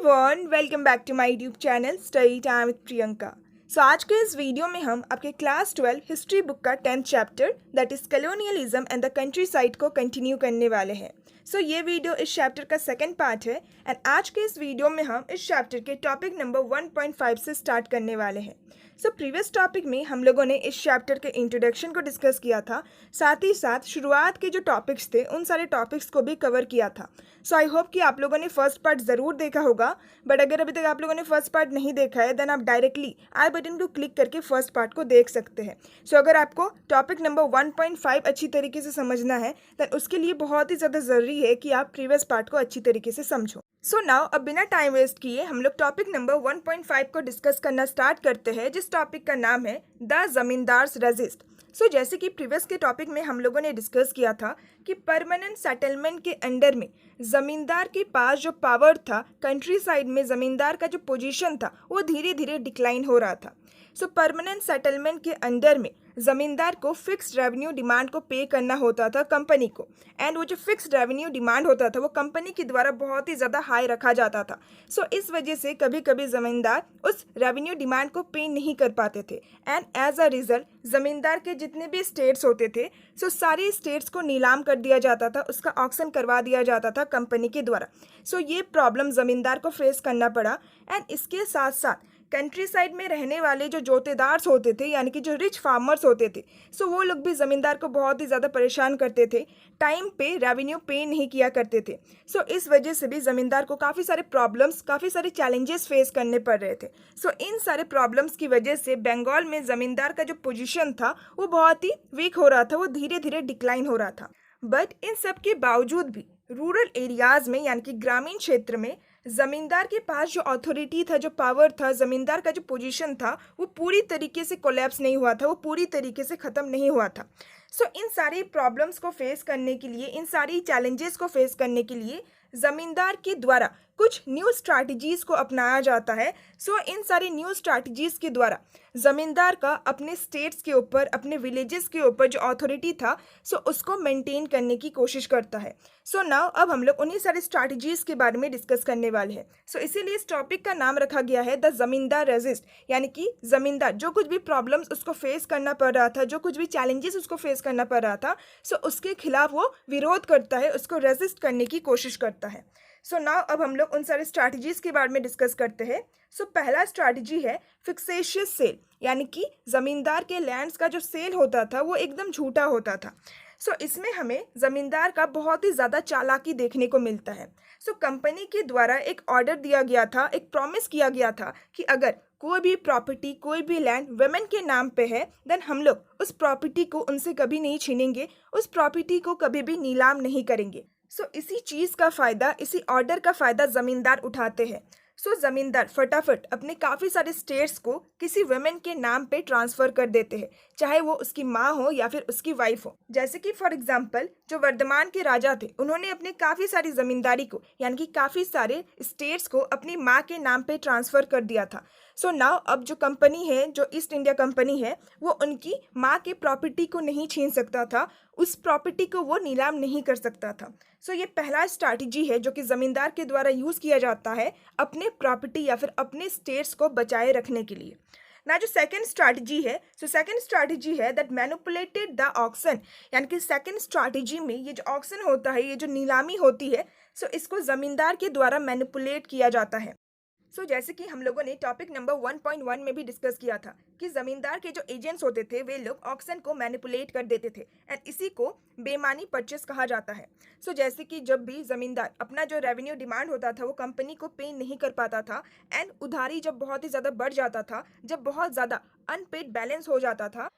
Everyone, welcome back to my YouTube channel study time with Priyanka. आज के इस video में हम आपके क्लास 12 हिस्ट्री बुक का 10th chapter that is colonialism and the country side को कंटिन्यू करने वाले हैं। ये वीडियो इस चैप्टर का सेकंड पार्ट है एंड आज के इस वीडियो में हम इस चैप्टर के टॉपिक नंबर 1.5 से स्टार्ट करने वाले हैं। प्रीवियस टॉपिक में हम लोगों ने इस चैप्टर के इंट्रोडक्शन को डिस्कस किया था, साथ ही साथ शुरुआत के जो टॉपिक्स थे उन सारे टॉपिक्स को भी कवर किया था। आई होप कि आप लोगों ने फर्स्ट पार्ट ज़रूर देखा होगा, बट अगर अभी तक आप लोगों ने फर्स्ट पार्ट नहीं देखा है देन आप डायरेक्टली आई बटन को क्लिक करके फर्स्ट पार्ट को देख सकते हैं। अगर आपको टॉपिक नंबर 1.5 अच्छी तरीके से समझना है देन उसके लिए बहुत ही ज़्यादा ज़रूरी है कि आप प्रीवियस पार्ट को अच्छी तरीके से समझो। नाउ अब बिना टाइम वेस्ट किए हम लोग टॉपिक नंबर 1.5 को डिस्कस करना स्टार्ट करते हैं, जिस टॉपिक का नाम है द जमींदार्स रेजिस्ट। जैसे कि प्रीवियस के टॉपिक में हम लोगों ने डिस्कस किया था कि परमानेंट सेटलमेंट के अंडर में ज़मींदार के पास जो पावर था, कंट्री साइड में ज़मींदार का जो पोजीशन था वो धीरे धीरे डिक्लाइन हो रहा था। परमानेंट सेटलमेंट के अंडर में ज़मींदार को फिक्स्ड रेवेन्यू डिमांड को पे करना होता था कंपनी को, एंड वो जो फिक्स्ड रेवेन्यू डिमांड होता था वो कंपनी के द्वारा बहुत ही ज़्यादा हाई रखा जाता था। इस वजह से कभी कभी ज़मींदार उस रेवेन्यू डिमांड को पे नहीं कर पाते थे, एंड एज अ रिजल्ट ज़मींदार के जितने भी स्टेट्स होते थे सारे स्टेट्स को नीलाम कर दिया जाता था, उसका ऑक्शन करवा दिया जाता था कंपनी के द्वारा। ये प्रॉब्लम ज़मींदार को फेस करना पड़ा। एंड इसके साथ साथ कंट्री साइड में रहने वाले जो जोतेदार होते थे, यानी कि जो रिच फार्मर्स होते थे, वो लोग भी ज़मींदार को बहुत ही ज़्यादा परेशान करते थे, टाइम पे रेवेन्यू पे नहीं किया करते थे। इस वजह से भी ज़मींदार को काफ़ी सारे प्रॉब्लम्स, काफ़ी सारे चैलेंजेस फेस करने पड़ रहे थे। इन सारे प्रॉब्लम्स की वजह से बंगाल में ज़मींदार का जो पोजीशन था वो बहुत ही वीक हो रहा था, वो धीरे धीरे डिक्लाइन हो रहा था। बट इन सब के बावजूद भी रूरल एरियाज़ में, यानी कि ग्रामीण क्षेत्र में, ज़मींदार के पास जो अथॉरिटी था, जो पावर था, ज़मींदार का जो पोजीशन था वो पूरी तरीके से कोलैप्स नहीं हुआ था, वो पूरी तरीके से ख़त्म नहीं हुआ था। इन सारी प्रॉब्लम्स को फेस करने के लिए, इन सारी चैलेंजेस को फेस करने के लिए ज़मींदार के द्वारा कुछ न्यू स्ट्रैटेजीज़ को अपनाया जाता है। इन सारी न्यू स्ट्रैटेजीज़ के द्वारा ज़मींदार का अपने स्टेट्स के ऊपर, अपने विलेजेस के ऊपर जो अथॉरिटी था उसको मेंटेन करने की कोशिश करता है। नाउ अब हम लोग उन्हीं सारी स्ट्रैटेजीज़ के बारे में डिस्कस करने वाले हैं। इसीलिए इस टॉपिक का नाम रखा गया है द जमींदार रेजिस्ट, यानी कि ज़मींदार जो कुछ भी प्रॉब्लम्स उसको फेस करना पड़ रहा था, जो कुछ भी चैलेंजेस उसको फेस करना पड़ रहा था, उसके खिलाफ वो विरोध करता है, उसको रेजिस्ट करने की कोशिश करता है। नाउ अब हम लोग उन सारे स्ट्रैटेजीज़ के बारे में डिस्कस करते हैं। पहला स्ट्रैटेजी है फिक्सेशियस सेल, यानी कि ज़मींदार के लैंड्स का जो सेल होता था वो एकदम झूठा होता था। इसमें हमें ज़मींदार का बहुत ही ज़्यादा चालाकी देखने को मिलता है। कंपनी के द्वारा एक ऑर्डर दिया गया था, एक प्रॉमिस किया गया था कि अगर कोई भी प्रॉपर्टी, कोई भी लैंड वुमेन के नाम पे है देन हम लोग उस प्रॉपर्टी को उनसे कभी नहीं छीनेंगे, उस प्रॉपर्टी को कभी भी नीलाम नहीं करेंगे। इसी चीज़ का फ़ायदा, इसी ऑर्डर का फ़ायदा ज़मींदार उठाते हैं। ज़मींदार फटाफट अपने काफ़ी सारे स्टेट्स को किसी वुमेन के नाम पे ट्रांसफ़र कर देते हैं, चाहे वो उसकी माँ हो या फिर उसकी वाइफ हो। जैसे कि फॉर एग्जांपल जो वर्धमान के राजा थे, उन्होंने अपने काफ़ी सारी ज़मींदारी को, यानी कि काफ़ी सारे स्टेट्स को अपनी माँ के नाम पे ट्रांसफ़र कर दिया था। नाउ अब जो कंपनी है, जो ईस्ट इंडिया कंपनी है, वो उनकी माँ के प्रॉपर्टी को नहीं छीन सकता था, उस प्रॉपर्टी को वो नीलाम नहीं कर सकता था। ये पहला स्ट्रैटेजी है जो कि ज़मींदार के द्वारा यूज़ किया जाता है अपने प्रॉपर्टी या फिर अपने स्टेट्स को बचाए रखने के लिए। ना जो सेकंड स्ट्रैटेजी है, सेकंड स्ट्रैटेजी है दैट मैनिपुलेटेड द ऑक्शन, यानी कि सेकंड स्ट्रैटेजी में ये जो ऑक्शन होता है, ये जो नीलामी होती है, इसको ज़मींदार के द्वारा मैनिपुलेट किया जाता है। जैसे कि हम लोगों ने टॉपिक नंबर 1.1 में भी डिस्कस किया था कि ज़मींदार के जो एजेंट्स होते थे वे लोग ऑक्शन को मैनिपुलेट कर देते थे, एंड इसी को बेईमानी परचेस कहा जाता है। जैसे कि जब भी ज़मींदार अपना जो रेवेन्यू डिमांड होता था वो कंपनी को पे नहीं कर पाता था, एंड उधारी जब बहुत ही ज़्यादा बढ़ जाता था, जब बहुत ज़्यादा अनपेड बैलेंस हो जाता था,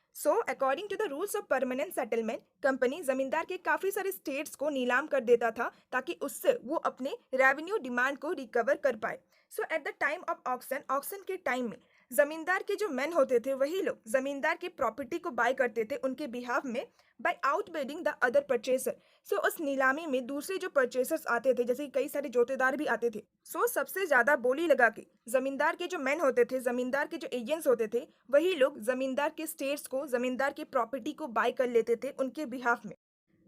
according to the rules of permanent settlement, company zamindar के काफ़ी सारे स्टेट्स को नीलाम कर देता था ताकि उससे वो अपने रेवेन्यू डिमांड को रिकवर कर पाए। At the time of auction के टाइम में ज़मींदार के जो मेन होते थे वही लोग ज़मींदार की प्रॉपर्टी को बाय करते थे उनके बिहाफ में by outbidding the other purchaser. उस नीलामी में दूसरे जो परचेसर्स आते थे, जैसे कई सारे जोतेदार भी आते थे, सबसे ज़्यादा बोली लगा के ज़मींदार के जो मेन होते थे, ज़मींदार के जो एजेंट्स होते थे, वही लोग ज़मींदार के स्टेट्स को, ज़मींदार की प्रॉपर्टी को बाय कर लेते थे उनके बिहाफ में।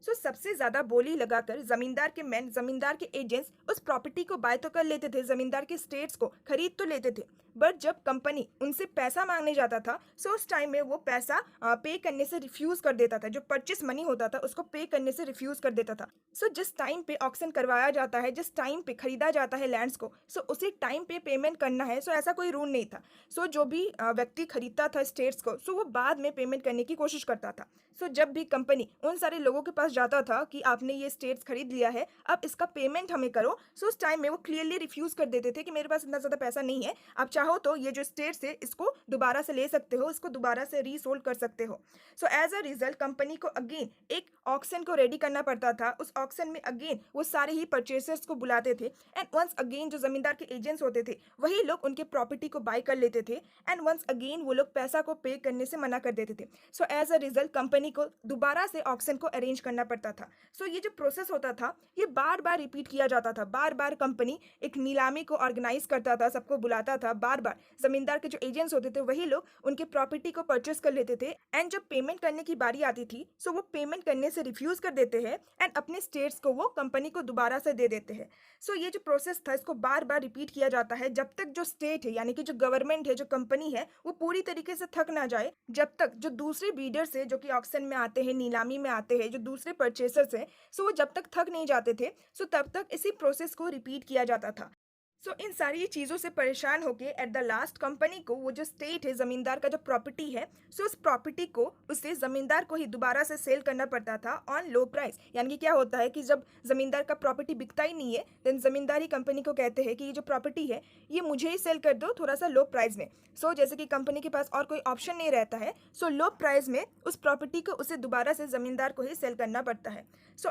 सबसे ज्यादा बोली लगाकर जमींदार के मैन, जमींदार के एजेंट्स उस प्रॉपर्टी को बाय तो कर लेते थे, जमींदार के स्टेट्स को खरीद तो लेते थे, बट जब कंपनी उनसे पैसा मांगने जाता था सो उस टाइम में वो पैसा पे करने से रिफ्यूज कर देता था। जो परचेस मनी होता था उसको पे करने से रिफ्यूज कर देता था। जिस टाइम पे ऑक्शन करवाया जाता है, जिस टाइम पे खरीदा जाता है लैंड्स को, उसी टाइम पे पेमेंट करना है। ऐसा कोई रूल नहीं था। जो भी व्यक्ति खरीदता था स्टेट्स को, वो बाद में पेमेंट करने की कोशिश करता था। जब भी कंपनी उन सारे लोगों के पास जाता था कि आपने ये स्टेट्स खरीद लिया है, अब इसका पेमेंट हमें करो, उस टाइम में वो क्लियरली रिफ्यूज कर देते थे कि मेरे पास इतना ज़्यादा पैसा नहीं है, आप चाहो तो ये जो स्टेट्स है इसको दोबारा से ले सकते हो, इसको दोबारा से रीसोल्ड कर सकते हो। एज अ रिजल्ट कंपनी को अगेन एक ऑक्शन को रेडी करना पड़ता था। उस ऑक्शन में अगेन वो सारे ही परचेसर्स को बुलाते थे, एंड वंस अगेन जो जमींदार के एजेंट्स होते थे वही लोग उनके प्रॉपर्टी को बाय कर लेते थे, एंड वंस अगेन वो लोग पैसा को पे करने से मना कर देते थे। एज अ रिजल्ट कंपनी को दोबारा से ऑक्शन को अरेंज करना पड़ता था। ये जो प्रोसेस होता था ये बार बार रिपीट किया जाता था। बार बार कंपनी एक नीलामी को ऑर्गेनाइज करता था, सबको बुलाता था, बार बार जमींदार के जो एजेंट्स होते थे वही लोग उनके प्रॉपर्टी को परचेस कर लेते थे, एंड जब पेमेंट करने की बारी आती थी वो पेमेंट करने से रिफ्यूज कर देते हैं, एंड अपने स्टेट्स को वो कंपनी को दोबारा से दे देते हैं। ये जो प्रोसेस था इसको बार बार रिपीट किया जाता है जब तक जो स्टेट है, यानी कि जो गवर्नमेंट है, जो कंपनी है, वो पूरी तरीके से थक ना जाए, जब तक जो दूसरे बीडर्स है जो कि ऑक्शन में आते हैं, नीलामी में आते हैं, जो दूसरे परचेसर्स हैं, वो जब तक थक नहीं जाते थे, तब तक इसी प्रोसेस को रिपीट किया जाता था। इन सारी चीज़ों से परेशान होके एट द लास्ट कंपनी को वो जो स्टेट है, ज़मींदार का जो प्रॉपर्टी है, उस प्रॉपर्टी को उसे ज़मींदार को ही दोबारा से सेल करना पड़ता था ऑन लो प्राइस। यानी कि क्या होता है कि जब ज़मींदार का प्रॉपर्टी बिकता ही नहीं है, देन ज़मींदार ही कंपनी को कहते हैं कि ये जो प्रॉपर्टी है ये मुझे ही सेल कर दो थोड़ा सा लो प्राइस में। जैसे कि कंपनी के पास और कोई ऑप्शन नहीं रहता है, लो प्राइस में उस प्रॉपर्टी को उसे दोबारा से ज़मींदार को ही सेल करना पड़ता है।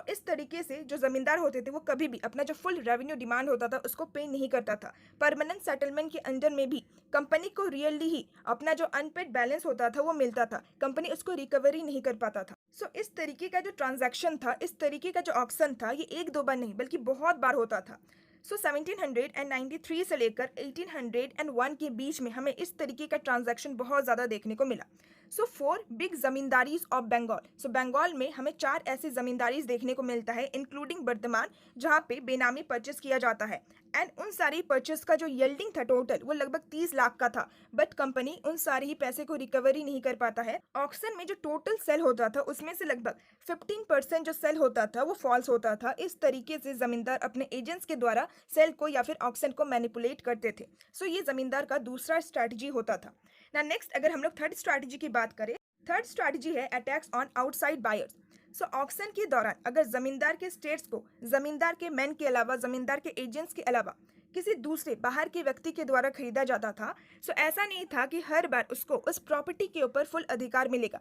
इस तरीके से जो ज़मींदार होते थे वो कभी भी अपना जो फुल रेवेन्यू डिमांड होता था उसको पे नहीं करता था। परमानेंट सेटलमेंट के अंडर में भी कंपनी को रियली ही अपना जो अनपेड बैलेंस होता था वो मिलता था, कंपनी उसको रिकवरी नहीं कर पाता था। इस तरीके का जो ट्रांजैक्शन था, इस तरीके का जो ऑक्शन था, ये एक दो बार नहीं बल्कि बहुत बार होता था। 1793 से लेकर 1801 के बीच में हमें इस तरीके का ट्रांजैक्शन बहुत ज़्यादा देखने को मिला। 4 बिग जमींदारीज ऑफ बंगाल। बंगाल में हमें 4 ऐसे जमींदारीज देखने को मिलता है, इंक्लूडिंग वर्धमान, जहाँ पे बेनामी परचेस किया जाता है, एंड उन सारी परचेस का जो यील्डिंग था टोटल वो लगभग 30 लाख का था, बट कंपनी उन सारे ही पैसे को रिकवरी नहीं कर पाता है। ऑक्शन में जो टोटल सेल होता था उसमें से लगभग 15% जो सेल होता था वो फॉल्स होता था। इस तरीके से जमींदार अपने एजेंट्स के द्वारा सेल को या फिर ऑक्शन को मैनिपुलेट करते थे। ये जमींदार का दूसरा स्ट्रैटेजी होता था। ना नेक्स्ट अगर हम लोग थर्ड स्ट्रैटेजी की बात करें, थर्ड स्ट्रैटेजी है attacks on outside buyers. Auction के दौरान अगर जमींदार के स्टेट्स को जमींदार के मैन के अलावा, जमींदार के एजेंट्स के अलावा किसी दूसरे बाहर के व्यक्ति के द्वारा खरीदा जाता था, ऐसा नहीं था कि हर बार उसको उस प्रॉपर्टी के ऊपर फुल अधिकार मिलेगा।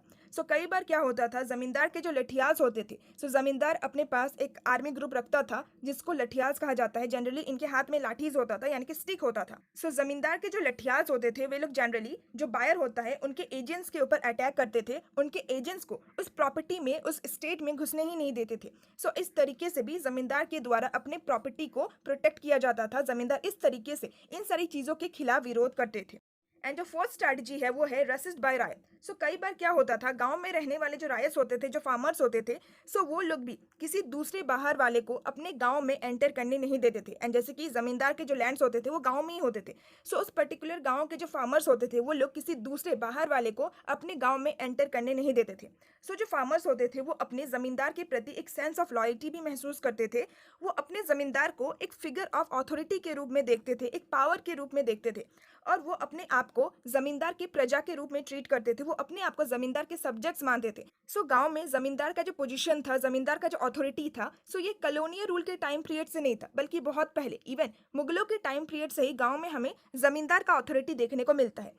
कई बार क्या होता था, जमींदार के जो लठियाज होते थे, जमींदार अपने पास एक आर्मी ग्रुप रखता था जिसको लठियाज कहा जाता है। जनरली इनके हाथ में लाठीज होता था, यानी कि स्टिक होता था। जमींदार के जो लठियाज होते थे वे लोग जनरली जो बायर होता है उनके एजेंट्स के ऊपर अटैक करते थे, उनके एजेंट्स को उस प्रॉपर्टी में, उस स्टेट में घुसने ही नहीं देते थे। इस तरीके से भी जमींदार के द्वारा अपने प्रॉपर्टी को प्रोटेक्ट किया जाता था। जमींदार इस तरीके से इन सारी चीजों के खिलाफ विरोध करते थे। एंड जो फोर्थ स्ट्रैटेजी है वो है रेसिस्ट बाय रायत। कई बार क्या होता था, गांव में रहने वाले जो रायस होते थे, जो फार्मर्स होते थे, वो लोग भी किसी दूसरे बाहर वाले को अपने गांव में एंटर करने नहीं देते थे। एंड जैसे कि जमींदार के जो लैंड्स होते थे वो गांव में ही होते थे, उस पर्टिकुलर गांव के जो फार्मर्स होते थे वो लोग किसी दूसरे बाहर वाले को अपने गाँव में एंटर करने नहीं देते थे। जो फार्मर्स होते थे वो अपने जमींदार के प्रति एक सेंस ऑफ लॉयल्टी भी महसूस करते थे। वो अपने जमींदार को एक फिगर ऑफ अथॉरिटी के रूप में देखते थे, एक पावर के रूप में देखते थे, और वो अपने आप को जमींदार की प्रजा के रूप में ट्रीट करते थे। वो अपने आप को जमींदार के सब्जेक्ट्स मानते थे। गांव में जमींदार का जो पोजीशन था, जमींदार का जो अथॉरिटी था, ये कॉलोनियल रूल के टाइम पीरियड से नहीं था, बल्कि बहुत पहले इवन मुगलों के टाइम पीरियड से ही गांव में हमें जमींदार का अथॉरिटी देखने को मिलता है।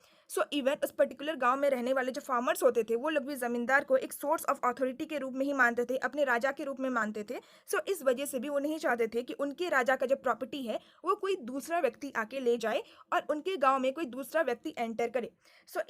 इवन उस पर्टिकुलर गांव में रहने वाले जो फार्मर्स होते थे वो लोग भी जमींदार को एक सोर्स ऑफ अथॉरिटी के रूप में ही मानते थे, अपने राजा के रूप में मानते थे। इस वजह से भी वो नहीं चाहते थे कि उनके राजा का जो प्रॉपर्टी है वो कोई दूसरा व्यक्ति आके ले जाए और उनके गांव में कोई दूसरा व्यक्ति एंटर करे।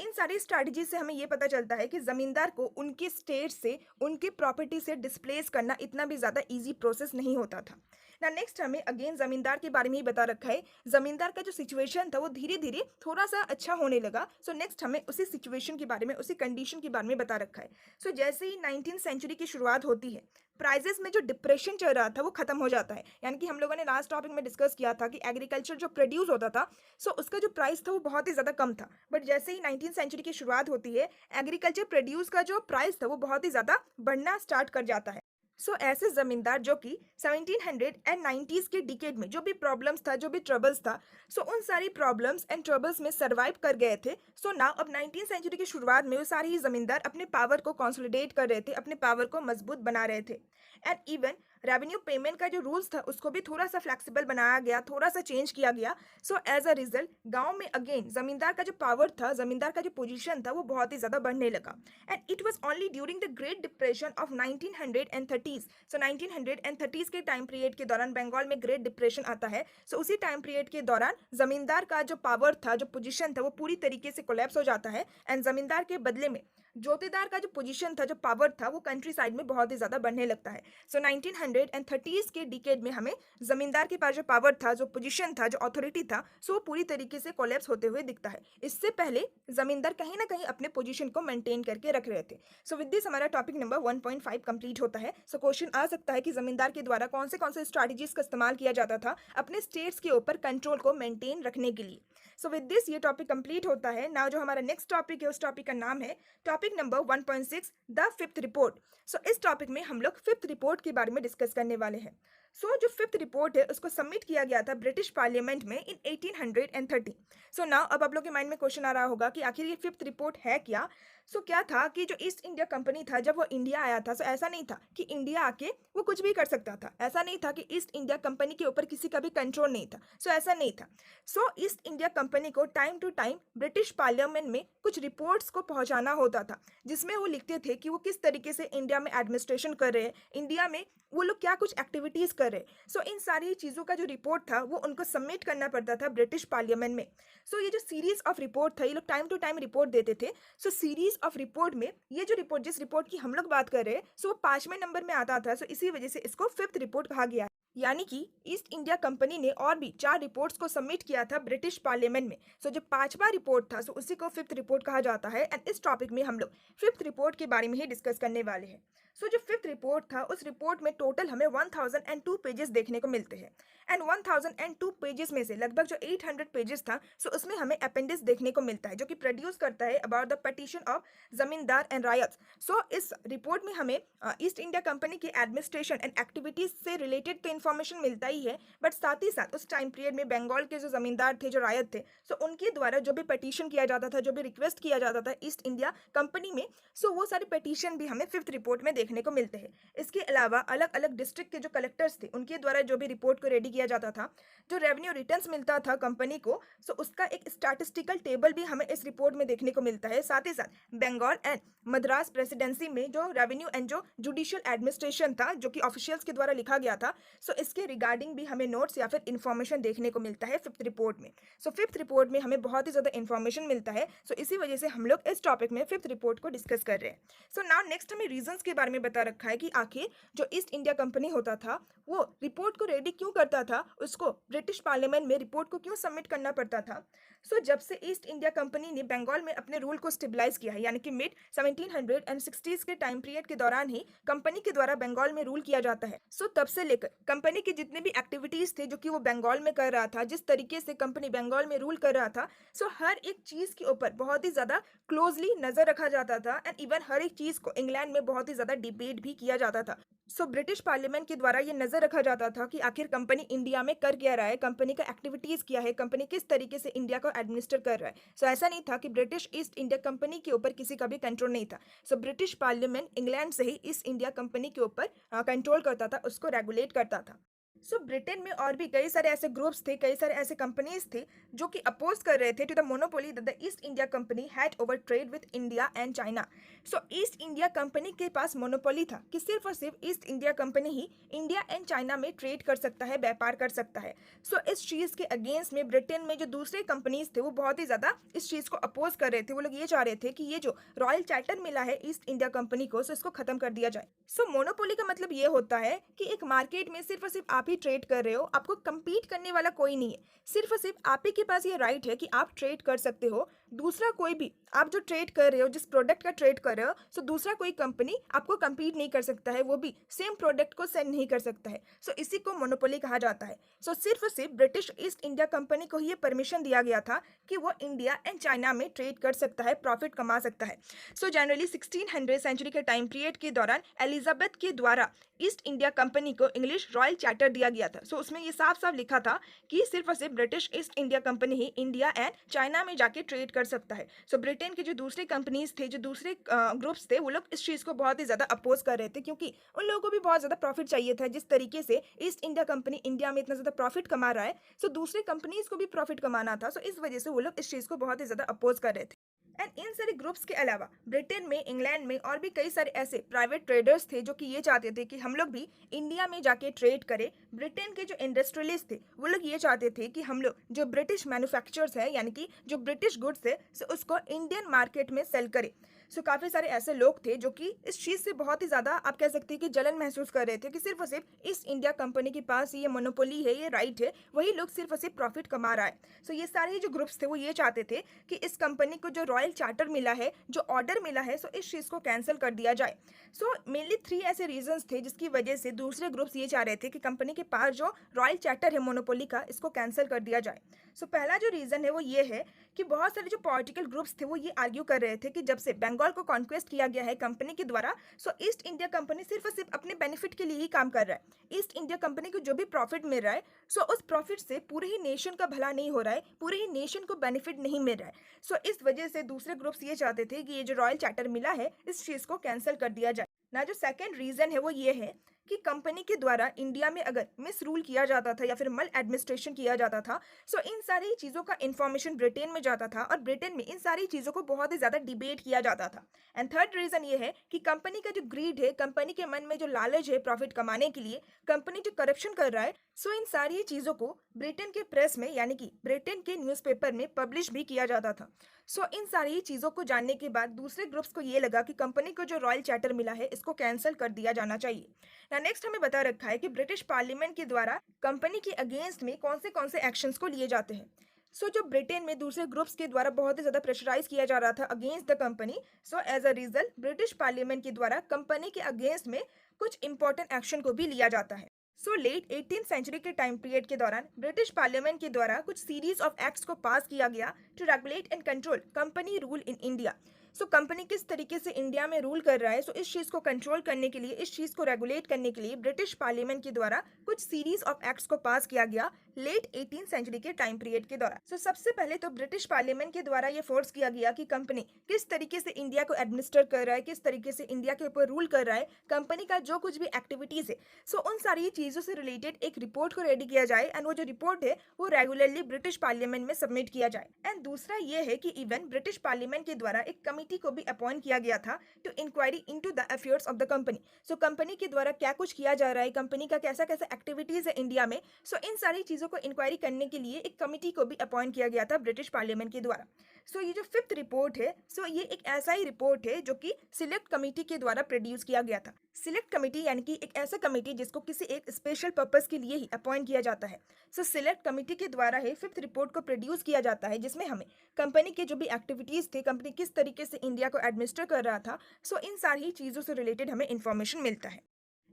इन सारी स्ट्रैटेजी से हमें ये पता चलता है कि जमींदार को उनके स्टेट से, उनके प्रॉपर्टी से डिस्प्लेस करना इतना भी ज्यादा इजी प्रोसेस नहीं होता था। ना नेक्स्ट हमें अगेन जमींदार के बारे में ही बता रखा है। जमींदार का जो सिचुएशन था वो धीरे धीरे थोड़ा सा अच्छा होने लगा। सो नेक्स्ट हमें उसी सिचुएशन के बारे में, उसी कंडीशन के बारे में बता रखा है। सो जैसे ही 19th सेंचुरी की शुरुआत होती है, प्राइजेस में जो डिप्रेशन चल रहा था वो खत्म हो जाता है। यानी कि हम लोगों ने लास्ट टॉपिक में डिस्कस किया था कि एग्रीकल्चर जो प्रोड्यूस होता था, सो उसका जो प्राइस था वो बहुत ही ज़्यादा कम था। बट जैसे ही 19th सेंचुरी की शुरुआत होती है, एग्रीकल्चर प्रोड्यूस का जो प्राइस था वो बहुत ही ज़्यादा बढ़ना स्टार्ट कर जाता है। सो ऐसे ज़मींदार जो कि 1790s के डिकेड में जो भी प्रॉब्लम्स था, जो भी ट्रबल्स था, सो उन सारी प्रॉब्लम्स एंड ट्रबल्स में सर्वाइव कर गए थे। सो नाउ अब 19th सेंचुरी की शुरुआत में वो सारे ही ज़मींदार अपने पावर को कंसोलिडेट कर रहे थे, अपने पावर को मजबूत बना रहे थे। एंड इवन रेवेन्यू पेमेंट का जो रूल्स था उसको भी थोड़ा सा फ्लेक्सिबल बनाया गया, थोड़ा सा चेंज किया गया। सो एज अ रिजल्ट गांव में अगेन जमींदार का जो पावर था, जमींदार का जो पोजीशन था, वो बहुत ही ज़्यादा बढ़ने लगा। And it was only during the great depression of 1930s। So 1930s के टाइम पीरियड के दौरान बंगाल में ग्रेट डिप्रेशन आता है। सो उसी टाइम पीरियड के दौरान जमींदार का जो पावर था, जो पोजीशन था, वो पूरी तरीके से कोलैप्स हो जाता है। एंड जमींदार के बदले में जोतेदार का जो पोजीशन था, जो पावर था, वो कंट्री साइड में बहुत ही ज़्यादा बढ़ने लगता है। सो 1930s के डिकेड में हमें जमींदार के पास जो पावर था, जो पोजीशन था, जो अथॉरिटी था, सो पूरी तरीके से कोलैप्स होते हुए दिखता है। इससे पहले जमींदार कहीं ना कहीं अपने पोजीशन को मेंटेन करके रख रहे थे। सो विद दिस हमारा टॉपिक नंबर 1.5 कंप्लीट होता है। सो क्वेश्चन आ सकता है कि जमींदार के द्वारा कौन से स्ट्रैटेजीज का इस्तेमाल किया जाता था अपने स्टेट्स के ऊपर कंट्रोल को मेंटेन रखने के लिए। सो विद दिस ये टॉपिक कंप्लीट होता है। नाउ जो हमारा नेक्स्ट टॉपिक है, उस टॉपिक का नाम है topic number 1.6 the fifth report. So इस टॉपिक में हम लोग फिफ्थ रिपोर्ट के बारे में डिस्कस करने वाले हैं। सो जो फिफ्थ रिपोर्ट है उसको सबमिट किया गया था ब्रिटिश पार्लियामेंट में इन 1830। सो नाउ अब आप लोग के माइंड में क्वेश्चन आ रहा होगा कि आखिर ये फिफ्थ रिपोर्ट है क्या। सो क्या था कि जो ईस्ट इंडिया कंपनी था, जब वो इंडिया आया था, सो ऐसा नहीं था कि इंडिया आके वो कुछ भी कर सकता था। ऐसा नहीं था कि ईस्ट इंडिया कंपनी के ऊपर किसी का भी कंट्रोल नहीं था। सो ऐसा नहीं था। सो ईस्ट इंडिया कंपनी को time to time British parliament में कुछ रिपोर्ट्स को पहुंचाना होता था, जिसमें वो लिखते थे कि वो किस तरीके से इंडिया में एडमिनिस्ट्रेशन कर रहे हैं, इंडिया में वो लोग क्या कुछ एक्टिविटीज़ कर रहे हैं। सो इन सारी चीज़ों का जो रिपोर्ट था वो उनको सबमिट करना पड़ता था ब्रिटिश पार्लियामेंट में। सो ये जो सीरीज ऑफ रिपोर्ट था, ये लोग टाइम टू टाइम रिपोर्ट देते थे। सो सीरीज ऑफ रिपोर्ट में ये जो रिपोर्ट, जिस रिपोर्ट की हम लोग बात कर रहे हैं, सो वो 5वें नंबर में आता था। सो इसी वजह से इसको फिफ्थ रिपोर्ट कहा गया है। यानी कि ईस्ट इंडिया कंपनी ने और भी 4 रिपोर्ट्स को सबमिट किया था ब्रिटिश पार्लियामेंट में। सो जो 5वां रिपोर्ट था, सो उसी को फिफ्थ रिपोर्ट कहा जाता है। एंड इस टॉपिक में हम लोग फिफ्थ रिपोर्ट के बारे में ही डिस्कस करने वाले हैं। सो जो फिफ्थ रिपोर्ट था, उस रिपोर्ट में टोटल हमें 1002 पेजेस देखने को मिलते हैं। एंड 1002 पेजेस में से लगभग जो 800 पेजेस था, सो उसमें हमें अपेंडिक्स देखने को मिलता है, जो कि प्रोड्यूस करता है अबाउट द पटिशन ऑफ जमींदार एंड रायट्स। सो इस रिपोर्ट में हमें ईस्ट इंडिया कंपनी की एडमिनिस्ट्रेशन एंड एक्टिविटीज से रिलेटेड तो इन्फॉर्मेशन मिलता ही है, बट साथ ही साथ उस टाइम पीरियड में बंगाल के जो जमींदार थे, जो रायत थे, सो उनके द्वारा जो भी पटिशन किया जाता था, जो भी रिक्वेस्ट किया जाता था ईस्ट इंडिया कंपनी में, सो वो सारे पटिशन भी हमें फिफ्थ रिपोर्ट में देखने को मिलते हैं। इसके अलावा अलग अलग डिस्ट्रिक्ट के जो कलेक्टर्स थे, उनके द्वारा जो भी रिपोर्ट को रेडी किया जाता था, जो रेवेन्यू रिटर्न्स मिलता था कंपनी को, सो उसका एक स्टैटिस्टिकल टेबल भी हमें इस रिपोर्ट में देखने को मिलता है। साथ ही साथ बंगाल एंड मद्रास प्रेसिडेंसी में जो रेवेन्यू एंड जो जुडिशियल एडमिनिस्ट्रेशन था, जो कि ऑफिशियल्स के द्वारा लिखा गया था, सो इसके रिगार्डिंग भी हमें नोट्स या फिर इन्फॉर्मेशन देखने को मिलता है फिफ्थ रिपोर्ट में। सो फिफ्थ रिपोर्ट में हमें बहुत ही ज़्यादा इन्फॉर्मेशन मिलता है। सो इसी वजह से हम लोग इस टॉपिक में फिफ्थ रिपोर्ट को डिस्कस कर रहे हैं। सो नाउ नेक्स्ट हमें रीजंस के बारे में बता रखा है कि आखिर जो ईस्ट इंडिया कंपनी होता था, वो रिपोर्ट को रेडी क्यों करता था, उसको ब्रिटिश पार्लियामेंट में रिपोर्ट को क्यों सबमिट करना पड़ता था। सो जब से ईस्ट इंडिया कंपनी ने बंगाल में अपने रूल को स्टेबलाइज किया है, यानी कि मिड 1760s के टाइम पीरियड के दौरान ही कंपनी के द्वारा बंगाल में रूल किया जाता है। सो तब से लेकर कंपनी की जितने भी एक्टिविटीज थे, जो कि वो बंगाल में कर रहा था, जिस तरीके से कंपनी बंगाल में रूल कर रहा था, सो हर एक चीज के ऊपर बहुत ही ज्यादा क्लोजली नजर रखा जाता था। एंड इवन हर एक चीज को इंग्लैंड में बहुत ही ज्यादा डिबेट भी किया जाता था। सो ब्रिटिश पार्लियामेंट के द्वारा ये नजर रखा जाता था कि आखिर कंपनी इंडिया में कर क्या रहा है, कंपनी का एक्टिविटीज क्या है, कंपनी किस तरीके से इंडिया को एडमिनिस्टर कर रहा है। सो ऐसा नहीं था कि ब्रिटिश ईस्ट इंडिया कंपनी के ऊपर किसी का भी कंट्रोल नहीं था। सो ब्रिटिश पार्लियामेंट इंग्लैंड से ही ईस्ट इंडिया कंपनी के ऊपर कंट्रोल करता था, उसको रेगुलेट करता था। सो ब्रिटेन में और भी कई सारे ऐसे ग्रुप्स थे, कई सारे ऐसे कंपनीज थे जो कि अपोज कर रहे थे to the monopoly that the East India Company had over trade with India and China. So East India Company के पास मोनोपोली था कि सिर्फ और सिर्फ ईस्ट इंडिया कंपनी ही इंडिया एंड चाइना में ट्रेड कर सकता है, व्यापार कर सकता है। सो इस चीज़ के अगेंस्ट में ब्रिटेन में जो दूसरे कंपनीज थे, वो बहुत ही ज़्यादा इस चीज़ को अपोज कर रहे थे। वो लोग ये चाह रहे थे कि ये जो रॉयल चार्टर मिला है ईस्ट इंडिया कंपनी को, सो इसको खत्म कर दिया जाए। सो मोनोपोली का मतलब ये होता है कि एक मार्केट में सिर्फ और सिर्फ आप ही ट्रेड कर रहे हो, आपको कंपीट करने वाला कोई नहीं है। सिर्फ और सिर्फ आप ही के पास ये राइट है कि आप ट्रेड कर सकते हो, दूसरा कोई भी आप जो ट्रेड कर रहे हो, जिस प्रोडक्ट का ट्रेड कर रहे हो, सो दूसरा कोई कंपनी आपको compete नहीं कर सकता है, वो भी सेम प्रोडक्ट को सेल नहीं कर सकता है। सो इसी को मोनोपोली कहा जाता है। सो सिर्फ और सिर्फ ब्रिटिश ईस्ट इंडिया कंपनी को ही ये परमिशन दिया गया था कि वो इंडिया एंड चाइना में ट्रेड कर सकता है, प्रॉफिट कमा सकता है। सो जनरली 1600 सेंचुरी के टाइम पीरियड के दौरान एलिजाबेथ के द्वारा ईस्ट इंडिया कंपनी को इंग्लिश रॉयल चार्टर दिया गया था। सो उसमें ये साफ साफ लिखा था कि सिर्फ और सिर्फ ब्रिटिश ईस्ट इंडिया कंपनी ही इंडिया एंड चाइना में जाके ट्रेड कर सकता है। सो ब्रिटेन के जो दूसरे कंपनीज थे, जो दूसरे ग्रुप्स थे, वो लोग इस चीज़ को बहुत ही ज़्यादा अपोज कर रहे थे, क्योंकि उन लोगों को भी बहुत ज़्यादा प्रॉफिट चाहिए था। जिस तरीके से ईस्ट इंडिया कंपनी इंडिया में इतना ज़्यादा प्रॉफिट कमा रहा है, सो दूसरे कंपनीज को भी प्रॉफिट कमाना था। सो इस वजह से वो लोग इस चीज़ को बहुत ही ज़्यादा अपोज कर रहे थे। एंड इन सारे ग्रुप्स के अलावा ब्रिटेन में, इंग्लैंड में और भी कई सारे ऐसे प्राइवेट ट्रेडर्स थे जो कि ये चाहते थे कि हम लोग भी इंडिया में जाके ट्रेड करें। ब्रिटेन के जो इंडस्ट्रियलिस्ट थे, वो लोग ये चाहते थे कि हम लोग जो ब्रिटिश मैन्युफैक्चरर्स है, यानी कि जो ब्रिटिश गुड्स है, सो उसको इंडियन मार्केट में सेल करें। सो काफ़ी सारे ऐसे लोग थे जो कि इस चीज़ से बहुत ही ज़्यादा, आप कह सकते हैं कि जलन महसूस कर रहे थे कि सिर्फ और सिर्फ ईस्ट इंडिया कंपनी के पास ये मोनोपोली है, ये राइट है, वही लोग सिर्फ और सिर्फ प्रॉफिट कमा रहा है। सो ये सारे जो ग्रुप्स थे वो ये चाहते थे कि इस कंपनी को जो रॉयल चार्टर मिला है, जो ऑर्डर मिला है, सो इस चीज़ को कैंसिल कर दिया जाए। सो मेनली 3 ऐसे रीजंस थे जिसकी वजह से दूसरे ग्रुप्स ये चाह रहे थे कि कंपनी के पास जो रॉयल चार्टर है मोनोपोली का, इसको कैंसिल कर दिया जाए। सो पहला जो रीज़न है वो ये है कि बहुत सारे जो पॉलिटिकल ग्रुप्स थे वो ये आर्ग्यू कर रहे थे कि जब से बंगाल को कॉन्क्वेस्ट किया गया है कंपनी के द्वारा, सो ईस्ट इंडिया कंपनी सिर्फ और सिर्फ अपने बेनिफिट के लिए ही काम कर रहा है। ईस्ट इंडिया कंपनी को जो भी प्रॉफिट मिल रहा है, सो उस प्रॉफिट से पूरे ही नेशन का भला नहीं हो रहा है, पूरे ही नेशन को बेनिफिट नहीं मिल रहा है। सो इस वजह से दूसरे ग्रुप्स ये चाहते थे कि ये जो रॉयल चार्टर मिला है, इस चीज़ को कैंसिल कर दिया जाए ना। जो सेकंड रीज़न है वो ये है कि कंपनी के द्वारा इंडिया में अगर मिस रूल किया जाता था या फिर मल एडमिनिस्ट्रेशन किया जाता था, सो इन सारी चीज़ों का इन्फॉर्मेशन ब्रिटेन में जाता था और ब्रिटेन में इन सारी चीज़ों को बहुत ही ज़्यादा डिबेट किया जाता था। एंड थर्ड रीज़न ये है कि कंपनी का जो ग्रीड है, कंपनी के मन में जो लालच है प्रॉफिट कमाने के लिए, कंपनी जो करप्शन कर रहा है, सो इन सारी चीज़ों को ब्रिटेन के प्रेस में, यानी कि ब्रिटेन के न्यूज़पेपर में पब्लिश भी किया जाता था। सो इन सारी चीज़ों को जानने के बाद दूसरे ग्रुप्स को ये लगा कि कंपनी को जो रॉयल चार्टर मिला है, इसको कैंसिल कर दिया जाना चाहिए ना। नेक्स्ट हमें बता रखा है कि ब्रिटिश पार्लियामेंट के द्वारा कंपनी के अगेंस्ट में कौन से एक्शंस को लिए जाते हैं। सो जो ब्रिटेन में दूसरे ग्रुप्स के द्वारा बहुत ही ज़्यादा प्रेशराइज किया जा रहा था against the company, so as a result British parliament के द्वारा कंपनी के अगेंस्ट में कुछ इंपॉर्टेंट एक्शन को भी लिया जाता है। सो लेट 18th सेंचुरी के टाइम पीरियड के दौरान ब्रिटिश पार्लियामेंट के द्वारा कुछ सीरीज ऑफ एक्ट्स को पास किया गया to regulate and control company rule in India. So company किस तरीके से इंडिया में रूल कर रहा है, सो इस चीज़ को कंट्रोल करने के लिए, इस चीज़ को रेगुलेट करने के लिए ब्रिटिश पार्लियामेंट के द्वारा कुछ सीरीज ऑफ एक्ट्स को पास किया गया लेट 18th सेंचुरी के टाइम पीरियड के दौरान। सो सबसे पहले तो ब्रिटिश पार्लियामेंट के द्वारा ये फोर्स किया गया कि कंपनी किस तरीके से इंडिया को एडमिनिस्टर कर रहा है, किस तरीके से इंडिया के ऊपर रूल कर रहा है, कंपनी का जो कुछ भी एक्टिविटीज़ है, सो उन सारी चीज़ों से रिलेटेड एक रिपोर्ट को रेडी किया जाए एंड वो जो रिपोर्ट है वो रेगुलरली ब्रिटिश पार्लियामेंट में सबमिट किया जाए। एंड दूसरा ये है कि इवन ब्रिटिश पार्लियामेंट के द्वारा एक कमिटी को भी अपॉइंट किया गया था to inquiry into the affairs of the company. So company के द्वारा क्या कुछ किया जा रहा है, कंपनी का कैसा कैसा एक्टिविटीज़ है इंडिया में, सो इन सारी चीज़ों को इंक्वायरी करने के लिए एक कमिटी को भी अपॉइंट किया गया था ब्रिटिश पार्लियामेंट के द्वारा। सो ये जो 5th रिपोर्ट है, सो ये एक ऐसा ही रिपोर्ट है जो कि सिलेक्ट कमेटी के द्वारा प्रोड्यूस किया गया था। सिलेक्ट कमेटी यानी कि एक ऐसा कमेटी जिसको किसी एक स्पेशल पर्पस के लिए ही अपॉइंट किया जाता है। सो सिलेक्ट कमेटी के द्वारा ही 5th रिपोर्ट को प्रोड्यूस किया जाता है, जिसमें हमें कंपनी के जो भी एक्टिविटीज़ थे, कंपनी किस तरीके से इंडिया को एडमिनिस्टर कर रहा था, सो इन सारी चीज़ों से रिलेटेड हमें इन्फॉर्मेशन मिलता है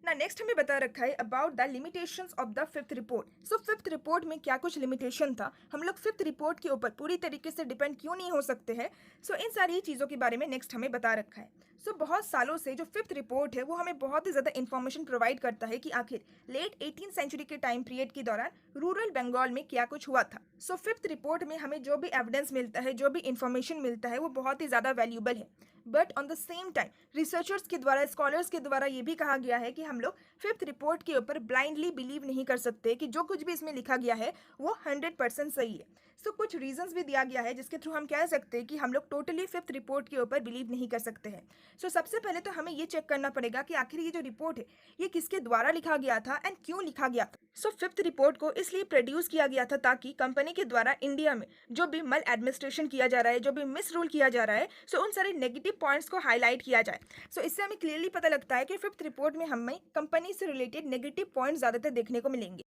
ना। नेक्स्ट हमें बता रखा है about the limitations of the 5th report. So 5th report में क्या कुछ लिमिटेशन था, हम लोग 5th रिपोर्ट के ऊपर पूरी तरीके से डिपेंड क्यों नहीं हो सकते हैं, सो इन सारी चीज़ों के बारे में नेक्स्ट हमें बता रखा है। सो बहुत सालों से जो 5th रिपोर्ट है वो हमें बहुत ही ज़्यादा इन्फॉर्मेशन प्रोवाइड करता है कि आखिर लेट 18th सेंचुरी के टाइम पीरियड के दौरान रूरल बंगाल में क्या कुछ हुआ था। सो 5th रिपोर्ट में हमें जो भी एविडेंस मिलता है, जो भी इन्फॉर्मेशन मिलता है, वो बहुत ही ज़्यादा वैल्यूबल है। But on the same time researchers के द्वारा, स्कॉलर्स के द्वारा ये भी कहा गया है कि हम लोग 5th रिपोर्ट के ऊपर ब्लाइंडली बिलीव नहीं कर सकते कि जो कुछ भी इसमें लिखा गया है वो 100% सही है। सो कुछ रीजंस भी दिया गया है जिसके थ्रू हम कह सकते हैं कि हम लोग टोटली 5th रिपोर्ट के ऊपर बिलीव नहीं कर सकते हैं। सो सबसे पहले तो हमें ये चेक करना पड़ेगा कि आखिर ये जो रिपोर्ट है ये किसके द्वारा लिखा गया था एंड क्यों लिखा गया था। सो 5th रिपोर्ट को इसलिए प्रोड्यूस किया गया था ताकि कंपनी के द्वारा इंडिया में जो भी मल एडमिनिस्ट्रेशन किया जा रहा है, जो भी मिस रूल किया जा रहा है, सो उन सारे नेगेटिव पॉइंट्स को हाईलाइट किया जाए। सो इससे हमें क्लियरली पता लगता है कि 5th रिपोर्ट में हमें कंपनी से रिलेटेड नेगेटिव पॉइंट्स ज़्यादातर देखने को मिलेंगे।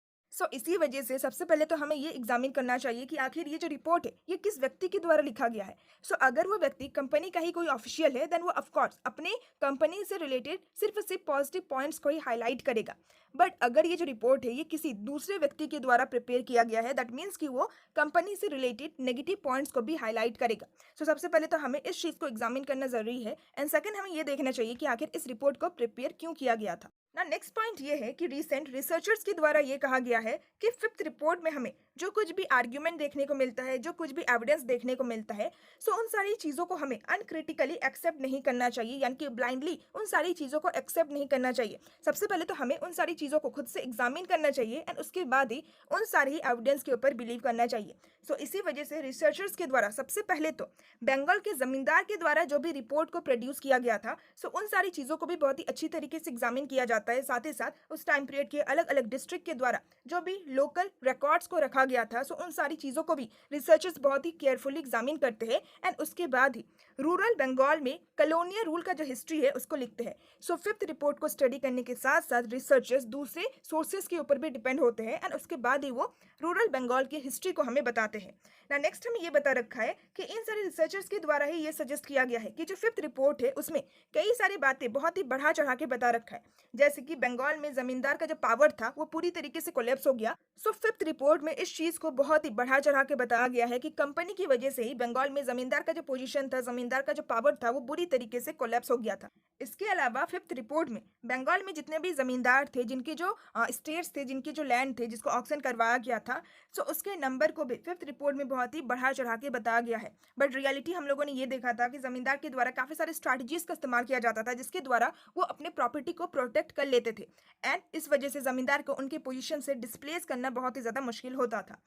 इसी वजह से सबसे पहले तो हमें ये एग्जामिन करना चाहिए कि आखिर ये जो रिपोर्ट है ये किस व्यक्ति के द्वारा लिखा गया है। अगर वो व्यक्ति कंपनी का ही कोई ऑफिशियल है देन वो ऑफ कोर्स अपने कंपनी से रिलेटेड सिर्फ और सिर्फ पॉजिटिव पॉइंट्स को ही हाईलाइट करेगा। बट अगर ये जो रिपोर्ट है ये किसी दूसरे व्यक्ति के द्वारा प्रिपेयर किया गया है दैट मीन्स कि वो कंपनी से रिलेटेड नेगेटिव पॉइंट्स को भी हाईलाइट करेगा। सबसे पहले तो हमें इस चीज़ को एग्जामिन करना जरूरी है एंड सेकंड हमें ये देखना चाहिए कि आखिर इस रिपोर्ट को प्रिपेयर क्यों किया गया था ना। नेक्स्ट पॉइंट ये है कि रिसेंट रिसर्चर्स के द्वारा ये कहा गया है कि फिफ्थ रिपोर्ट में हमें जो कुछ भी आर्ग्यूमेंट देखने को मिलता है, जो कुछ भी एविडेंस देखने को मिलता है, उन सारी चीज़ों को हमें अनक्रिटिकली एक्सेप्ट नहीं करना चाहिए, यानी कि ब्लाइंडली उन सारी चीज़ों को एक्सेप्ट नहीं करना चाहिए। सबसे पहले तो हमें उन सारी चीज़ों को खुद से एग्जामिन करना चाहिए एंड उसके बाद ही उन सारी एविडेंस के ऊपर बिलीव करना चाहिए। इसी वजह से रिसर्चर्स के द्वारा सबसे पहले तो बंगाल के जमींदार के द्वारा जो भी रिपोर्ट को प्रोड्यूस किया गया था उन सारी चीज़ों को भी बहुत ही अच्छी तरीके से एग्जामिन किया जाता है। साथ ही साथ उस टाइम पीरियड के अलग अलग डिस्ट्रिक्ट के द्वारा जो भी लोकल रिकॉर्ड्स को रखा गया था उन सारी चीज़ों को भी रिसर्चर्स बहुत ही केयरफुली एग्जामिन करते हैं एंड उसके बाद ही रूरल बंगाल में कॉलोनियल रूल का जो हिस्ट्री है उसको लिखते हैं। फिफ्थ रिपोर्ट को स्टडी करने के साथ साथ रिसर्चर्स दूसरे सोर्सेज के ऊपर भी डिपेंड होते हैं एंड उसके बाद ही वो रूरल बंगाल की हिस्ट्री को हमें बताते हैं ना। नेक्स्ट हमें ये बता रखा है कि इन सारे रिसर्चर्स के द्वारा ही ये सजेस्ट किया गया है कि जो फिफ्थ रिपोर्ट है उसमें कई सारी बातें बहुत ही बढ़ा चढ़ा के बता रखा है, जैसे कि बंगाल में जमींदार का जो पावर था वो पूरी तरीके से कोलैप्स हो गया। फिफ्थ रिपोर्ट में इस चीज को बहुत ही बढ़ा चढ़ा के बताया गया है कि कंपनी की वजह से ही बंगाल में जमींदार का जो पोजीशन था, जमींदार का जो पावर था वो बुरी तरीके से कोलैप्स हो गया था। इसके अलावा फिफ्थ रिपोर्ट में बंगाल में जितने भी जमींदार थे, जिनके जो स्टेट्स थे, जिनके जो लैंड थे जिसको ऑक्शन करवाया गया था, उसके नंबर को भी फिफ्थ रिपोर्ट में बहुत ही बढ़ा चढ़ा के बताया गया है। बट रियलिटी हम लोगों ने ये देखा था कि जमींदार के द्वारा काफी सारे स्ट्रैटेजीज का इस्तेमाल किया जाता था जिसके द्वारा वो अपने प्रॉपर्टी को प्रोटेक्ट कर लेते थे एंड इस वजह से जमींदार को उनके पोजीशन से डिस्प्लेस करना बहुत ही ज्यादा मुश्किल होता था।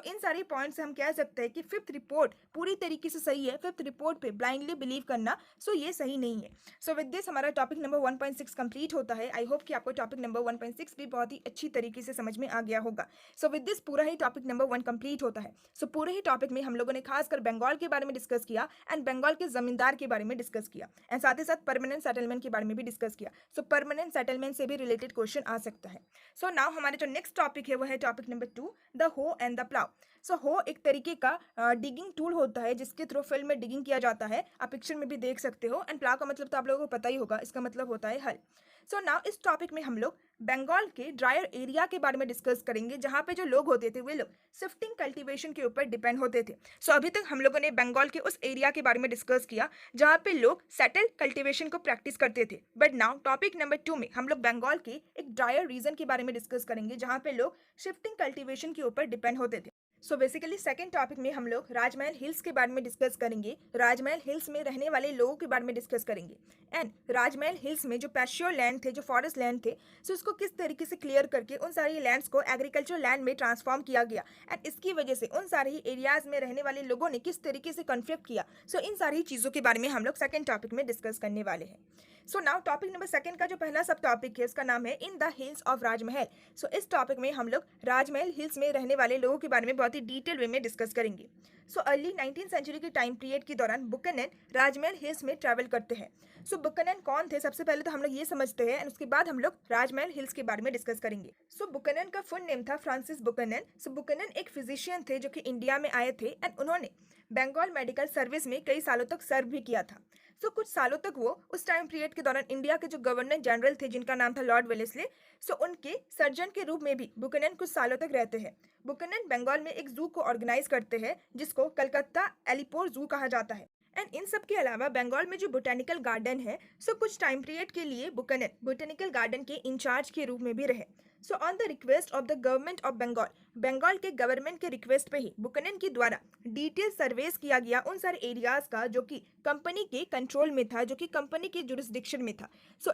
इन सारी पॉइंट से हम कह सकते हैं कि फिफ्थ रिपोर्ट पूरी तरीके से सही है। फिफ्थ रिपोर्ट पे ब्लाइंडली बिलीव करना ये सही नहीं है। विद दिस हमारा टॉपिक नंबर 1.6 कंप्लीट होता है। आई होप कि आपको टॉपिक नंबर 1.6 भी बहुत ही अच्छी तरीके से समझ में आ गया होगा। विद दिस पूरा ही टॉपिक नंबर 1 कंप्लीट होता है। पूरे ही टॉपिक में हम लोगों ने खासकर बंगाल के बारे में डिस्कस किया एंड बंगाल के जमींदार के बारे में डिस्कस किया एंड साथ ही साथ परमानेंट सेटलमेंट के बारे में भी डिस्कस किया। परमानेंट सेटलमेंट से भी रिलेटेड क्वेश्चन आ सकता है। नाउ हमारे जो नेक्स्ट टॉपिक है वो है टॉपिक नंबर 2, द हो एंड द प्लाउ। हो एक तरीके का डिगिंग टूल होता है जिसके थ्रू फील्ड में डिगिंग किया जाता है। आप पिक्चर में भी देख सकते हो एंड प्लाउ का मतलब तो आप लोगों को पता ही होगा, इसका मतलब होता है हल। नाउ इस टॉपिक में हम लोग बंगाल के ड्रायर एरिया के बारे में डिस्कस करेंगे जहाँ पे जो लोग होते थे वे लोग शिफ्टिंग कल्टीवेशन के ऊपर डिपेंड होते थे। अभी तक हम लोगों ने बंगाल के उस एरिया के बारे में डिस्कस किया जहाँ पे लोग सेटल कल्टीवेशन को प्रैक्टिस करते थे। बट नाउ टॉपिक नंबर 2 में हम लोग बंगाल के एक ड्रायर रीजन के बारे में डिस्कस करेंगे जहाँ पे लोग शिफ्टिंग कल्टीवेशन के ऊपर डिपेंड होते थे। बेसिकली सेकंड टॉपिक में हम लोग राजमहल हिल्स के बारे में डिस्कस करेंगे। राजमहल हिल्स में रहने वाले लोगों के बारे में डिस्कस करेंगे एंड राजमहल हिल्स में जो पैश्योर लैंड थे, जो फॉरेस्ट लैंड थे, उसको किस तरीके से क्लियर करके उन सारी लैंड्स को एग्रीकल्चर लैंड में ट्रांसफॉर्म किया गया एंड इसकी वजह से उन सारे एरियाज में रहने वाले लोगों ने किस तरीके से कन्फ्लिक्ट किया। इन सारी चीज़ों के बारे में हम लोग सेकेंड टॉपिक में डिस्कस करने वाले हैं। नाउ टॉपिक नंबर 2 का जो पहला सब टॉपिक है उसका नाम है इन द हिल्स ऑफ राजमहल। इस टॉपिक में हम लोग राजमहल हिल्स में रहने वाले लोगों के बारे में बहुत ही डिटेल वे में डिस्कस करेंगे। अर्ली 19th सेंचुरी के टाइम पीरियड के दौरान बुकनन राजमहल हिल्स में ट्रैवल करते हैं। बुकनन कौन थे सबसे पहले तो हम लोग ये समझते हैं एंड उसके बाद हम लोग राजमहल हिल्स के बारे में डिस्कस करेंगे। बुकनन का फुल नेम था फ्रांसिस बुकनन। बुकनन एक फिजिशियन थे जो कि इंडिया में आए थे एंड उन्होंने बंगाल मेडिकल सर्विस में कई सालों तक सर्व भी किया था। कुछ सालों तक वो उस टाइम पीरियड के दौरान इंडिया के जो गवर्नर जनरल थे जिनका नाम था लॉर्ड वेलेस्ली, उनके सर्जन के रूप में भी बुकनन कुछ सालों तक रहते हैं। बुकनन बंगाल में एक जू को ऑर्गेनाइज करते हैं जिसको कलकत्ता एलिपोर जू कहा जाता है एंड इन सब के अलावा बंगाल में जो बोटेनिकल गार्डन है कुछ टाइम पीरियड के लिए बुकनन बोटेनिकल गार्डन के इंचार्ज के रूप में भी रहे। On the request of the government of Bengal, Bengal के गवर्नमेंट के रिक्वेस्ट पे ही बुकनन के द्वारा डिटेल सर्वेस किया गया उन सारे एरियाज का जो कि कंपनी के कंट्रोल में था, जो कि कंपनी के जुरिस्डिक्शन में था।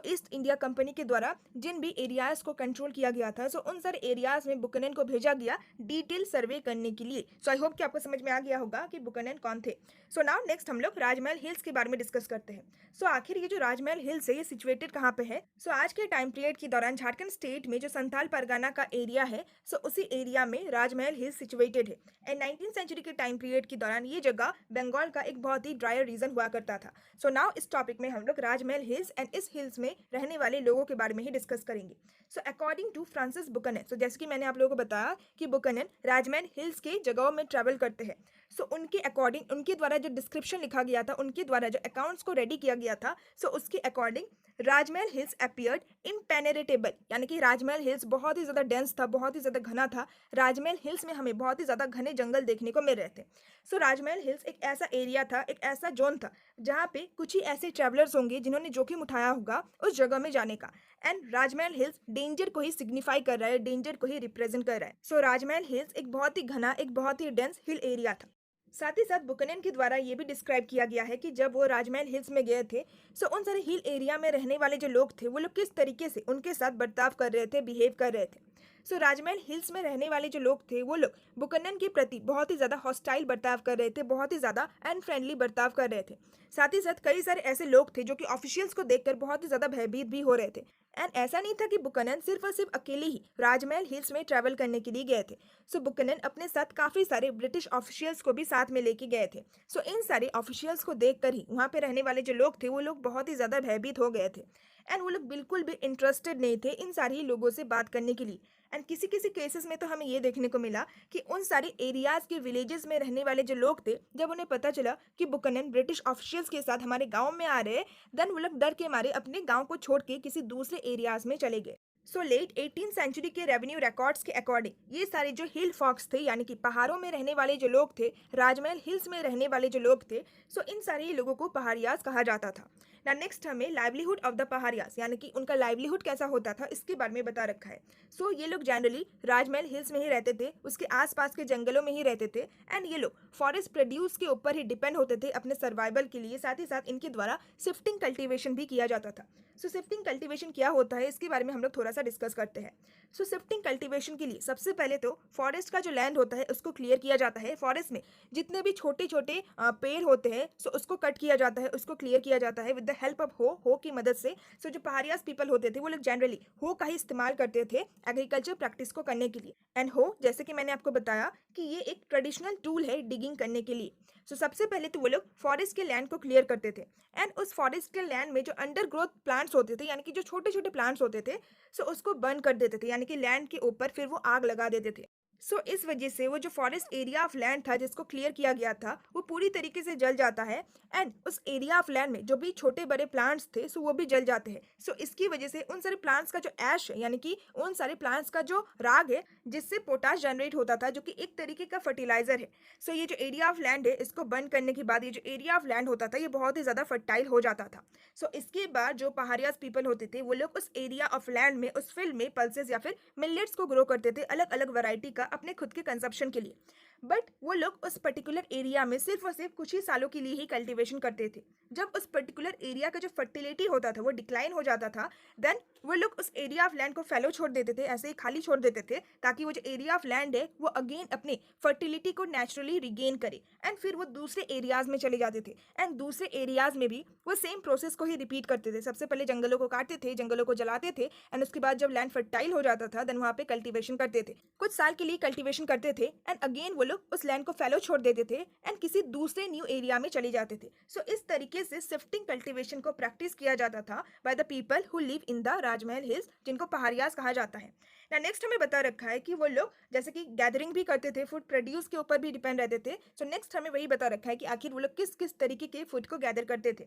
ईस्ट इंडिया कंपनी के द्वारा जिन भी एरियाज को कंट्रोल किया गया था उन सारे एरियाज में बुकनन को भेजा गया डिटेल सर्वे करने के लिए। आई होप कि आपको समझ में आ गया होगा कि बुकनन कौन थे। नाउ नेक्स्ट हम लोग राजमहल हिल्स के बारे में डिस्कस करते हैं। आखिर ये जो राजमहल हिल्स है ये सिचुएटेड कहाँ पे है? आज के टाइम पीरियड के दौरान झारखंड स्टेट में जो संथाल परगना का एरिया है, सो उसी एरिया में राजमहल हिल्स सिचुएटेड है। एंड 19th सेंचुरी के टाइम पीरियड के दौरान ये जगह बंगाल का एक बहुत ही ड्रायर रीजन हुआ करता था। सो नाउ इस टॉपिक में हम लोग राजमहल हिल्स एंड इस हिल्स में रहने वाले लोगों के बारे में ही डिस्कस करेंगे। सो अकॉर्डिंग टू फ्रांसिस बुकनन, सो जैसे कि मैंने आप लोगों को बताया कि बुकनन राजमहल हिल्स के जगहों में ट्रैवल करते हैं। सो उनके अकॉर्डिंग, उनके द्वारा जो डिस्क्रिप्शन लिखा गया था, उनके द्वारा जो अकाउंट्स को रेडी किया गया था, सो उसके अकॉर्डिंग राजमहल हिल्स अपीयर्ड इम्पेनेट्रेबल, यानी कि राजमहल हिल्स बहुत ही ज़्यादा डेंस था, बहुत ही ज़्यादा घना था। राजमहल हिल्स में हमें बहुत ही ज़्यादा घने जंगल देखने को मिल रहे थे। सो राजमहल हिल्स एक ऐसा एरिया था, एक ऐसा जोन था जहाँ पे कुछ ही ऐसे ट्रैवलर्स होंगे जिन्होंने जोखिम उठाया होगा उस जगह में जाने का। एंड राजमहल हिल्स डेंजर को ही सिग्निफाई कर रहा है, डेंजर को ही रिप्रेजेंट कर रहा है। सो राजमहल हिल्स एक बहुत ही घना, एक बहुत ही डेंस हिल एरिया था। साथ ही साथ बुकनन के द्वारा ये भी डिस्क्राइब किया गया है कि जब वो राजमहल हिल्स में गए थे, सो उन सारे हिल एरिया में रहने वाले जो लोग थे वो लोग किस तरीके से उनके साथ बर्ताव कर रहे थे, बिहेव कर रहे थे। सो राजमहल हिल्स में रहने वाले जो लोग थे वो लोग बुकनन के प्रति बहुत ही ज़्यादा हॉस्टाइल बर्ताव कर रहे थे, बहुत ही ज़्यादा अनफ्रेंडली बर्ताव कर रहे थे। साथ ही साथ कई सारे ऐसे लोग थे जो कि ऑफिशियल्स को देखकर बहुत ही ज़्यादा भयभीत भी हो रहे थे। एंड ऐसा नहीं था कि बुकनन सिर्फ और सिर्फ अकेले ही राजमहल हिल्स में ट्रैवल करने के लिए गए थे। सो बुकनन अपने साथ काफ़ी सारे ब्रिटिश ऑफिशियल्स को भी साथ में लेके गए थे। सो इन सारे ऑफिशियल्स को देखकर ही वहाँ पे रहने वाले जो लोग थे वो लोग बहुत ही ज़्यादा भयभीत हो गए थे। एंड वो लोग बिल्कुल भी इंटरेस्टेड नहीं थे इन सारे ही लोगों से बात करने के लिए। एंड किसी किसी केसेस में तो हमें ये देखने को मिला कि उन सारे एरियाज़ के विलेजेस में रहने वाले जो लोग थे, जब उन्हें पता चला कि बुकनन ब्रिटिश ऑफिशियल्स के साथ हमारे गांव में आ रहे हैं, देन वो लोग डर के मारे अपने गांव को छोड़ के किसी दूसरे एरियाज में चले गए। सो लेट 18th सेंचुरी के रेवेन्यू रिकॉर्ड्स के अकॉर्डिंग ये सारे जो हिल फॉक्स थे, यानी कि पहाड़ों में रहने वाले जो लोग थे, राजमहल हिल्स में रहने वाले जो लोग थे, सो इन सारे ही लोगों को पहाड़ियाज कहा जाता था। ना नेक्स्ट हमें लाइवलीहुड ऑफ द पहाड़ियाज, यानी कि उनका लाइवलीहुड कैसा होता था इसके बारे में बता रखा है। सो ये लोग जनरली राजमहल हिल्स में ही रहते थे, उसके आसपास के जंगलों में ही रहते थे। एंड ये लोग फॉरेस्ट प्रोड्यूस के ऊपर ही डिपेंड होते थे अपने सर्वाइवल के लिए। साथ ही साथ इनके द्वारा शिफ्टिंग कल्टीवेशन भी किया जाता था। सो शिफ्टिंग कल्टीवेशन क्या होता है इसके बारे में हम लोग थोड़ा सा डिस्कस करते हैं। सो शिफ्टिंग कल्टीवेशन के लिए सबसे पहले तो फॉरेस्ट का जो लैंड होता है उसको क्लियर किया जाता है। फॉरेस्ट में जितने भी छोटे छोटे पेड़ होते हैं, सो उसको कट किया जाता है, उसको क्लियर किया जाता है विद द हेल्प ऑफ हो की मदद से। सो जो पहाड़ियाज पीपल होते थे वो लोग जनरली हो का ही इस्तेमाल करते थे एग्रीकल्चर प्रैक्टिस को करने के लिए। एंड हो, जैसे कि मैंने आपको बताया कि ये एक ट्रेडिशनल टूल है डिगिंग करने के लिए। सो सबसे पहले तो वो लोग फॉरेस्ट के लैंड को क्लियर करते थे। एंड उस फॉरेस्ट के लैंड में जो अंडर ग्रोथ प्लांट्स होते थे, यानी कि जो छोटे छोटे प्लांट्स होते थे, सो उसको बर्न कर देते थे, यानी कि लैंड के ऊपर फिर वो आग लगा देते थे। सो इस वजह से वो जो फॉरेस्ट एरिया ऑफ लैंड था जिसको क्लियर किया गया था वो पूरी तरीके से जल जाता है। एंड उस एरिया ऑफ लैंड में जो भी छोटे बड़े प्लांट्स थे सो वो भी जल जाते हैं। सो इसकी वजह से उन सारे प्लांट्स का जो ऐश है, यानी कि उन सारे प्लांट्स का जो राग है जिससे पोटाश जनरेट होता था, जो कि एक तरीके का फर्टिलाइजर है। सो ये जो एरिया ऑफ लैंड है इसको बर्न करने के बाद ये जो एरिया ऑफ लैंड होता था ये बहुत ही ज़्यादा फर्टाइल हो जाता था। सो इसके बाद जो पहाड़ियाज पीपल होते थे वो लोग उस एरिया ऑफ लैंड में, उस फील्ड में पल्सेस या फिर मिलेट्स को ग्रो करते थे, अलग अलग वैरायटी का अपने खुद के कंजप्शन के लिए। बट वो लोग उस पर्टिकुलर एरिया में सिर्फ और सिर्फ कुछ ही सालों के लिए ही कल्टीवेशन करते थे। जब उस पर्टिकुलर एरिया का जो फर्टिलिटी होता था वो डिक्लाइन हो जाता था, देन वो लोग उस एरिया ऑफ लैंड को फैलो छोड़ देते थे, ऐसे ही खाली छोड़ देते थे, ताकि वो जो एरिया ऑफ लैंड है वो अगेन अपने फर्टिलिटी को नेचुरली रिगेन करे। एंड फिर वो दूसरे एरियाज में चले जाते थे। एंड दूसरे एरियाज में भी वो सेम प्रोसेस को ही रिपीट करते थे। सबसे पहले जंगलों को काटते थे, जंगलों को जलाते थे, एंड उसके बाद जब लैंड फर्टाइल हो जाता था देन वहाँ पे कल्टीवेशन करते थे। कुछ साल के लिए कल्टीवेशन करते थे एंड अगेन वो लोग उस लैंड को फैलो छोड़ देते थे एंड किसी दूसरे न्यू एरिया में चले जाते थे। सो इस तरीके से शिफ्टिंग कल्टीवेशन को प्रैक्टिस किया जाता था by the people who live in the Rajmahal hills, जिनको पहाड़ियाज कहा जाता है। ना नेक्स्ट हमें बता रखा है कि वो लोग जैसे कि गैदरिंग भी करते थे, फूड प्रोड्यूस के ऊपर भी डिपेंड रहते थे। सो नेक्स्ट हमें वही बता रखा है कि आखिर वो लोग किस किस तरीके के फूड को गैदर करते थे।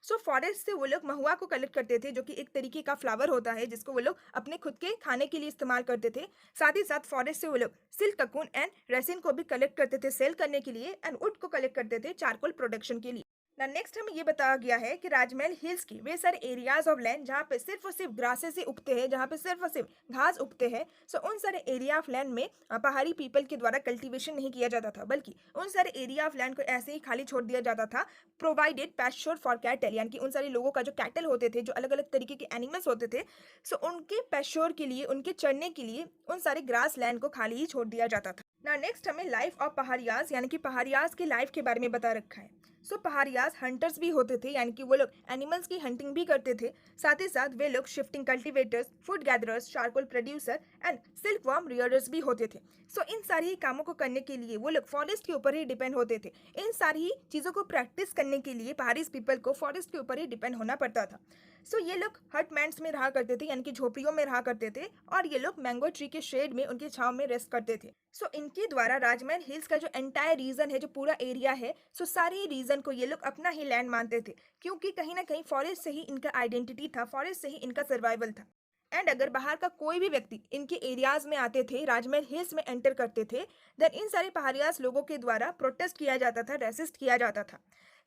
सो फॉरेस्ट से वो लोग महुआ को कलेक्ट करते थे, जो कि एक तरीके का फ्लावर होता है जिसको वो लोग अपने खुद के खाने के लिए इस्तेमाल करते थे। साथ ही साथ फॉरेस्ट से वो लोग सिल्क, ककून एंड रेसिन को भी कलेक्ट करते थे सेल करने के लिए, एंड वुड को कलेक्ट करते थे चारकोल प्रोडक्शन के लिए। ना नेक्स्ट हमें ये बताया गया है कि राजमहल हिल्स की वे सारे एरियाज ऑफ लैंड जहाँ पे सिर्फ और सिर्फ ग्रासेस ही उगते हैं, जहाँ पे सिर्फ और सिर्फ घास उगते हैं, सो उन सारे एरिया ऑफ लैंड में पहाड़ी पीपल के द्वारा कल्टीवेशन नहीं किया जाता था, बल्कि उन सारे एरिया ऑफ लैंड को ऐसे ही खाली छोड़ दिया जाता था, प्रोवाइडेड पैस्चर फॉर कैटल, यानी कि उन सारे लोगों का जो कैटल होते थे, जो अलग अलग तरीके के एनिमल्स होते थे, सो उनके पैस्चर के लिए, उनके चरने के लिए उन सारे ग्रास लैंड को खाली ही छोड़ दिया जाता था। ना नेक्स्ट हमें लाइफ ऑफ पहाड़ियाज, यानी कि पहाड़ियाज के लाइफ के बारे में बता रखा है। सो पहाड़ियाज हंटर्स भी होते थे, यानी कि वो लोग एनिमल्स की हंटिंग भी करते थे। साथ ही साथ वे लोग shifting cultivators, food gatherers, charcoal producer and silkworm rearers भी होते थे। सो इन सारी ही कामों को करने के लिए वो लोग फॉरेस्ट के ऊपर ही डिपेंड होते थे। इन सारी ही चीज़ों को प्रैक्टिस करने के लिए पहाड़ी पीपल को फॉरेस्ट के ऊपर ही डिपेंड होना पड़ता था। सो ये लोग हटमैंट्स में रहा करते थे, यानी कि झोपड़ियों में रहा करते थे, और ये लोग मैंगो ट्री के शेड में उनके छांव में रेस्ट करते थे। सो इनके द्वारा राजमहल हिल्स का जो एंटायर रीजन है, जो पूरा एरिया है, सो सारे रीजन को ये लोग अपना ही लैंड मानते थे, क्योंकि कहीं ना कहीं फॉरेस्ट से ही इनका आइडेंटिटी था, फॉरेस्ट से ही इनका सर्वाइवल था। एंड अगर बाहर का कोई भी व्यक्ति इनके एरियाज में आते थे, राजमहल हिल्स में एंटर करते थे, देन इन सारे पहाड़ियाज लोगों के द्वारा प्रोटेस्ट किया जाता था, रेसिस्ट किया जाता था।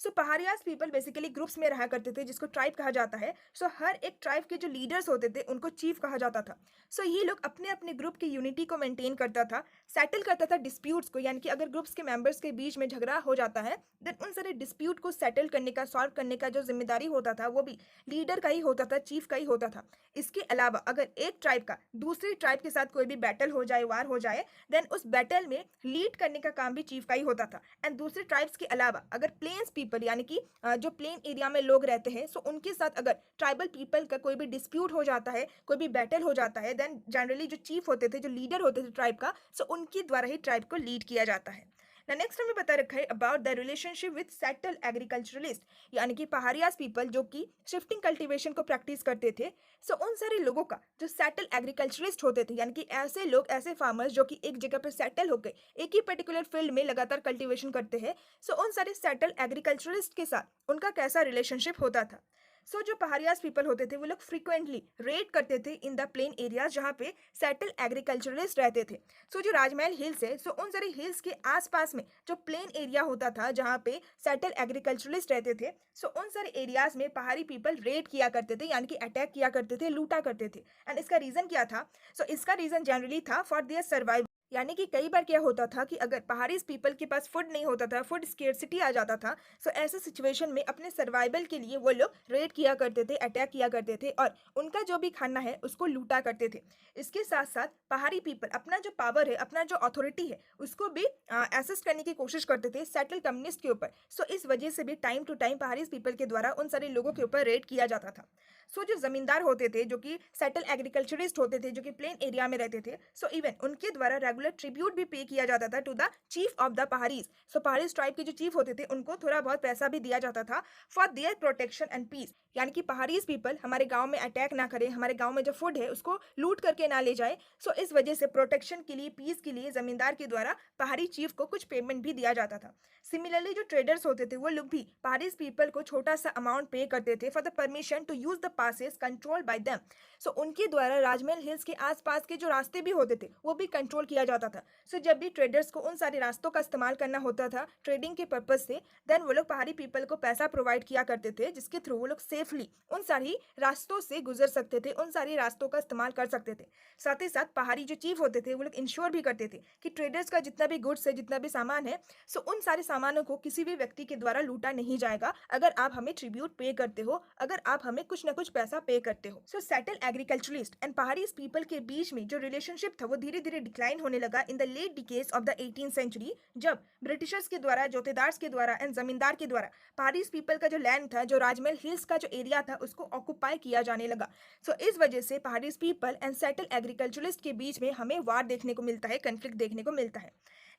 सो पहाड़ियाज पीपल बेसिकली ग्रुप्स में रहा करते थे, जिसको ट्राइब कहा जाता है। सो हर एक ट्राइब के जो लीडर्स होते थे उनको चीफ कहा जाता था। सो ये लोग अपने अपने ग्रुप की यूनिटी को मेंटेन करता था, सेटल करता था डिस्प्यूट्स को, यानी कि अगर ग्रुप्स के मेंबर्स के बीच में झगड़ा हो जाता है, देन उन सारे डिस्प्यूट को सेटल करने का, सॉल्व करने का जो जिम्मेदारी होता था वो भी लीडर का ही होता था, चीफ का ही होता था। इसके अलावा अगर एक ट्राइब का दूसरी ट्राइब के साथ कोई भी बैटल हो जाए, वार हो जाए, देन उस बैटल में लीड करने का काम भी चीफ का ही होता था। एंड दूसरे ट्राइब्स के अलावा अगर प्लेन्स पीपल, यानी कि जो प्लेन एरिया में लोग रहते हैं, सो उनके साथ अगर ट्राइबल पीपल का कोई भी डिस्प्यूट हो जाता है, कोई भी बैटल हो जाता है, देन जनरली जो चीफ होते थे, जो लीडर होते थे ट्राइब का, सो उनके द्वारा ही ट्राइब को लीड किया जाता है। नेक्स्ट हमें बता रखा है about the relationship with settle agriculturalist, यानी कि पहाड़ियाज पीपल जो कि शिफ्टिंग कल्टीवेशन को प्रैक्टिस करते थे। सो उन सारे लोगों का जो सेटल एग्रीकल्चरलिस्ट होते थे, यानी कि ऐसे लोग, ऐसे फार्मर्स जो कि एक जगह पर सेटल होकर एक ही पर्टिकुलर फील्ड में लगातार कल्टीवेशन करते हैं, सो उन सारे सेटल एग्रीकल्चरलिस्ट के साथ उनका कैसा रिलेशनशिप होता था। सो जो पहाड़ियाज पीपल होते थे वो लोग फ्रीक्वेंटली रेड करते थे इन द प्लेन एरियाज जहाँ पे सेटल एग्रीकल्चरलिस्ट रहते थे। सो जो राजमहल हिल्स है, सो उन सारे हिल्स के आसपास में जो प्लेन एरिया होता था जहाँ पे सेटल एग्रीकल्चरलिस्ट रहते थे, सो उन सारे एरियाज में पहाड़ी पीपल रेड किया करते थे, यानी कि अटैक किया करते थे, लूटा करते थे। एंड इसका रीजन क्या था? सो इसका रीजन जनरली था फॉर देयर सर्वाइवल, यानी कि कई बार क्या होता था कि अगर पहाड़ी पीपल के पास फूड नहीं होता था, फूड स्केर्सिटी आ जाता था, सो ऐसे सिचुएशन में अपने सर्वाइवल के लिए वो लोग रेड किया करते थे, अटैक किया करते थे, और उनका जो भी खाना है उसको लूटा करते थे। इसके साथ साथ पहाड़ी पीपल अपना जो पावर है, अपना जो अथॉरिटी है, उसको भी एसेस्ट करने की कोशिश करते थे सेटल कम्युनिस्ट के ऊपर। सो इस वजह से भी टाइम टू टाइम पहाड़ी पीपल के द्वारा उन सारे लोगों के ऊपर रेड किया जाता था। सो जो जमींदार होते थे, जो कि सेटल एग्रीकल्चरिस्ट होते थे, जो कि प्लेन एरिया में रहते थे, सो इवन उनके द्वारा रेगुलर ट्रिब्यूट भी पे किया जाता था to the chief of the Paharis. So Pahari tribe के जो चीफ होते थे उनको थोड़ा बहुत पैसा भी दिया जाता था for their protection and peace, यानी कि पहाड़ीज पीपल हमारे गांव में अटैक ना करे, हमारे गांव में जो फूड है उसको लूट करके ना ले जाए। सो इस वजह से प्रोटेक्शन के लिए, पीस के लिए जमींदार के द्वारा पहाड़ी चीफ को कुछ पेमेंट भी दिया जाता था। सिमिलरली जो ट्रेडर्स होते थे वो लोग भी पहाड़ी पीपल को छोटा सा अमाउंट पे करते थे for the permission to use the passes control by them. So उनके द्वारा राजमहल हिल्स के आसपास के जो रास्ते भी होते थे वो भी कंट्रोल किया जाता था। सो जब भी ट्रेडर्स को उन सारे रास्तों का इस्तेमाल करना होता था ट्रेडिंग के पर्पज से, देन वो लोग पहाड़ी पीपल को पैसा प्रोवाइड किया करते थे, जिसके थ्रू वो लोग सेफली उन सारी रास्तों से गुजर सकते थे, उन सारी रास्तों का इस्तेमाल कर सकते थे। साथ ही साथ पहाड़ी जो चीफ होते थे वो लोग इंश्योर भी करते थे कि ट्रेडर्स का जितना भी गुड्स है, जितना भी सामान है, सो उन सारे सामानों को किसी भी व्यक्ति के द्वारा लूटा नहीं जाएगा अगर आप हमें ट्रिब्यूट पे करते हो, अगर आप हमें कुछ ना कुछ पैसा पे करते हो। सो सेटल एग्रीकल्चरलिस्ट एंड पहाड़ी पीपल के बीच में जो रिलेशनशिप था वो धीरे धीरे डिक्लाइन होने लगा in the late decades of the 18th century, जब ब्रिटिशर्स के द्वारा, जोतेदार्स के द्वारा एंड जमींदार के द्वारा पहाड़ी पीपल का जो लैंड था, जो राजमहल हिल्स का जो एरिया था, उसको ऑक्युपाई किया जाने लगा। सो इस वजह से पहाड़ी पीपल एंड सेटल एग्रीकल्चरलिस्ट के बीच में हमें वार देखने को मिलता है, कंफ्लिक्ट देखने को मिलता है।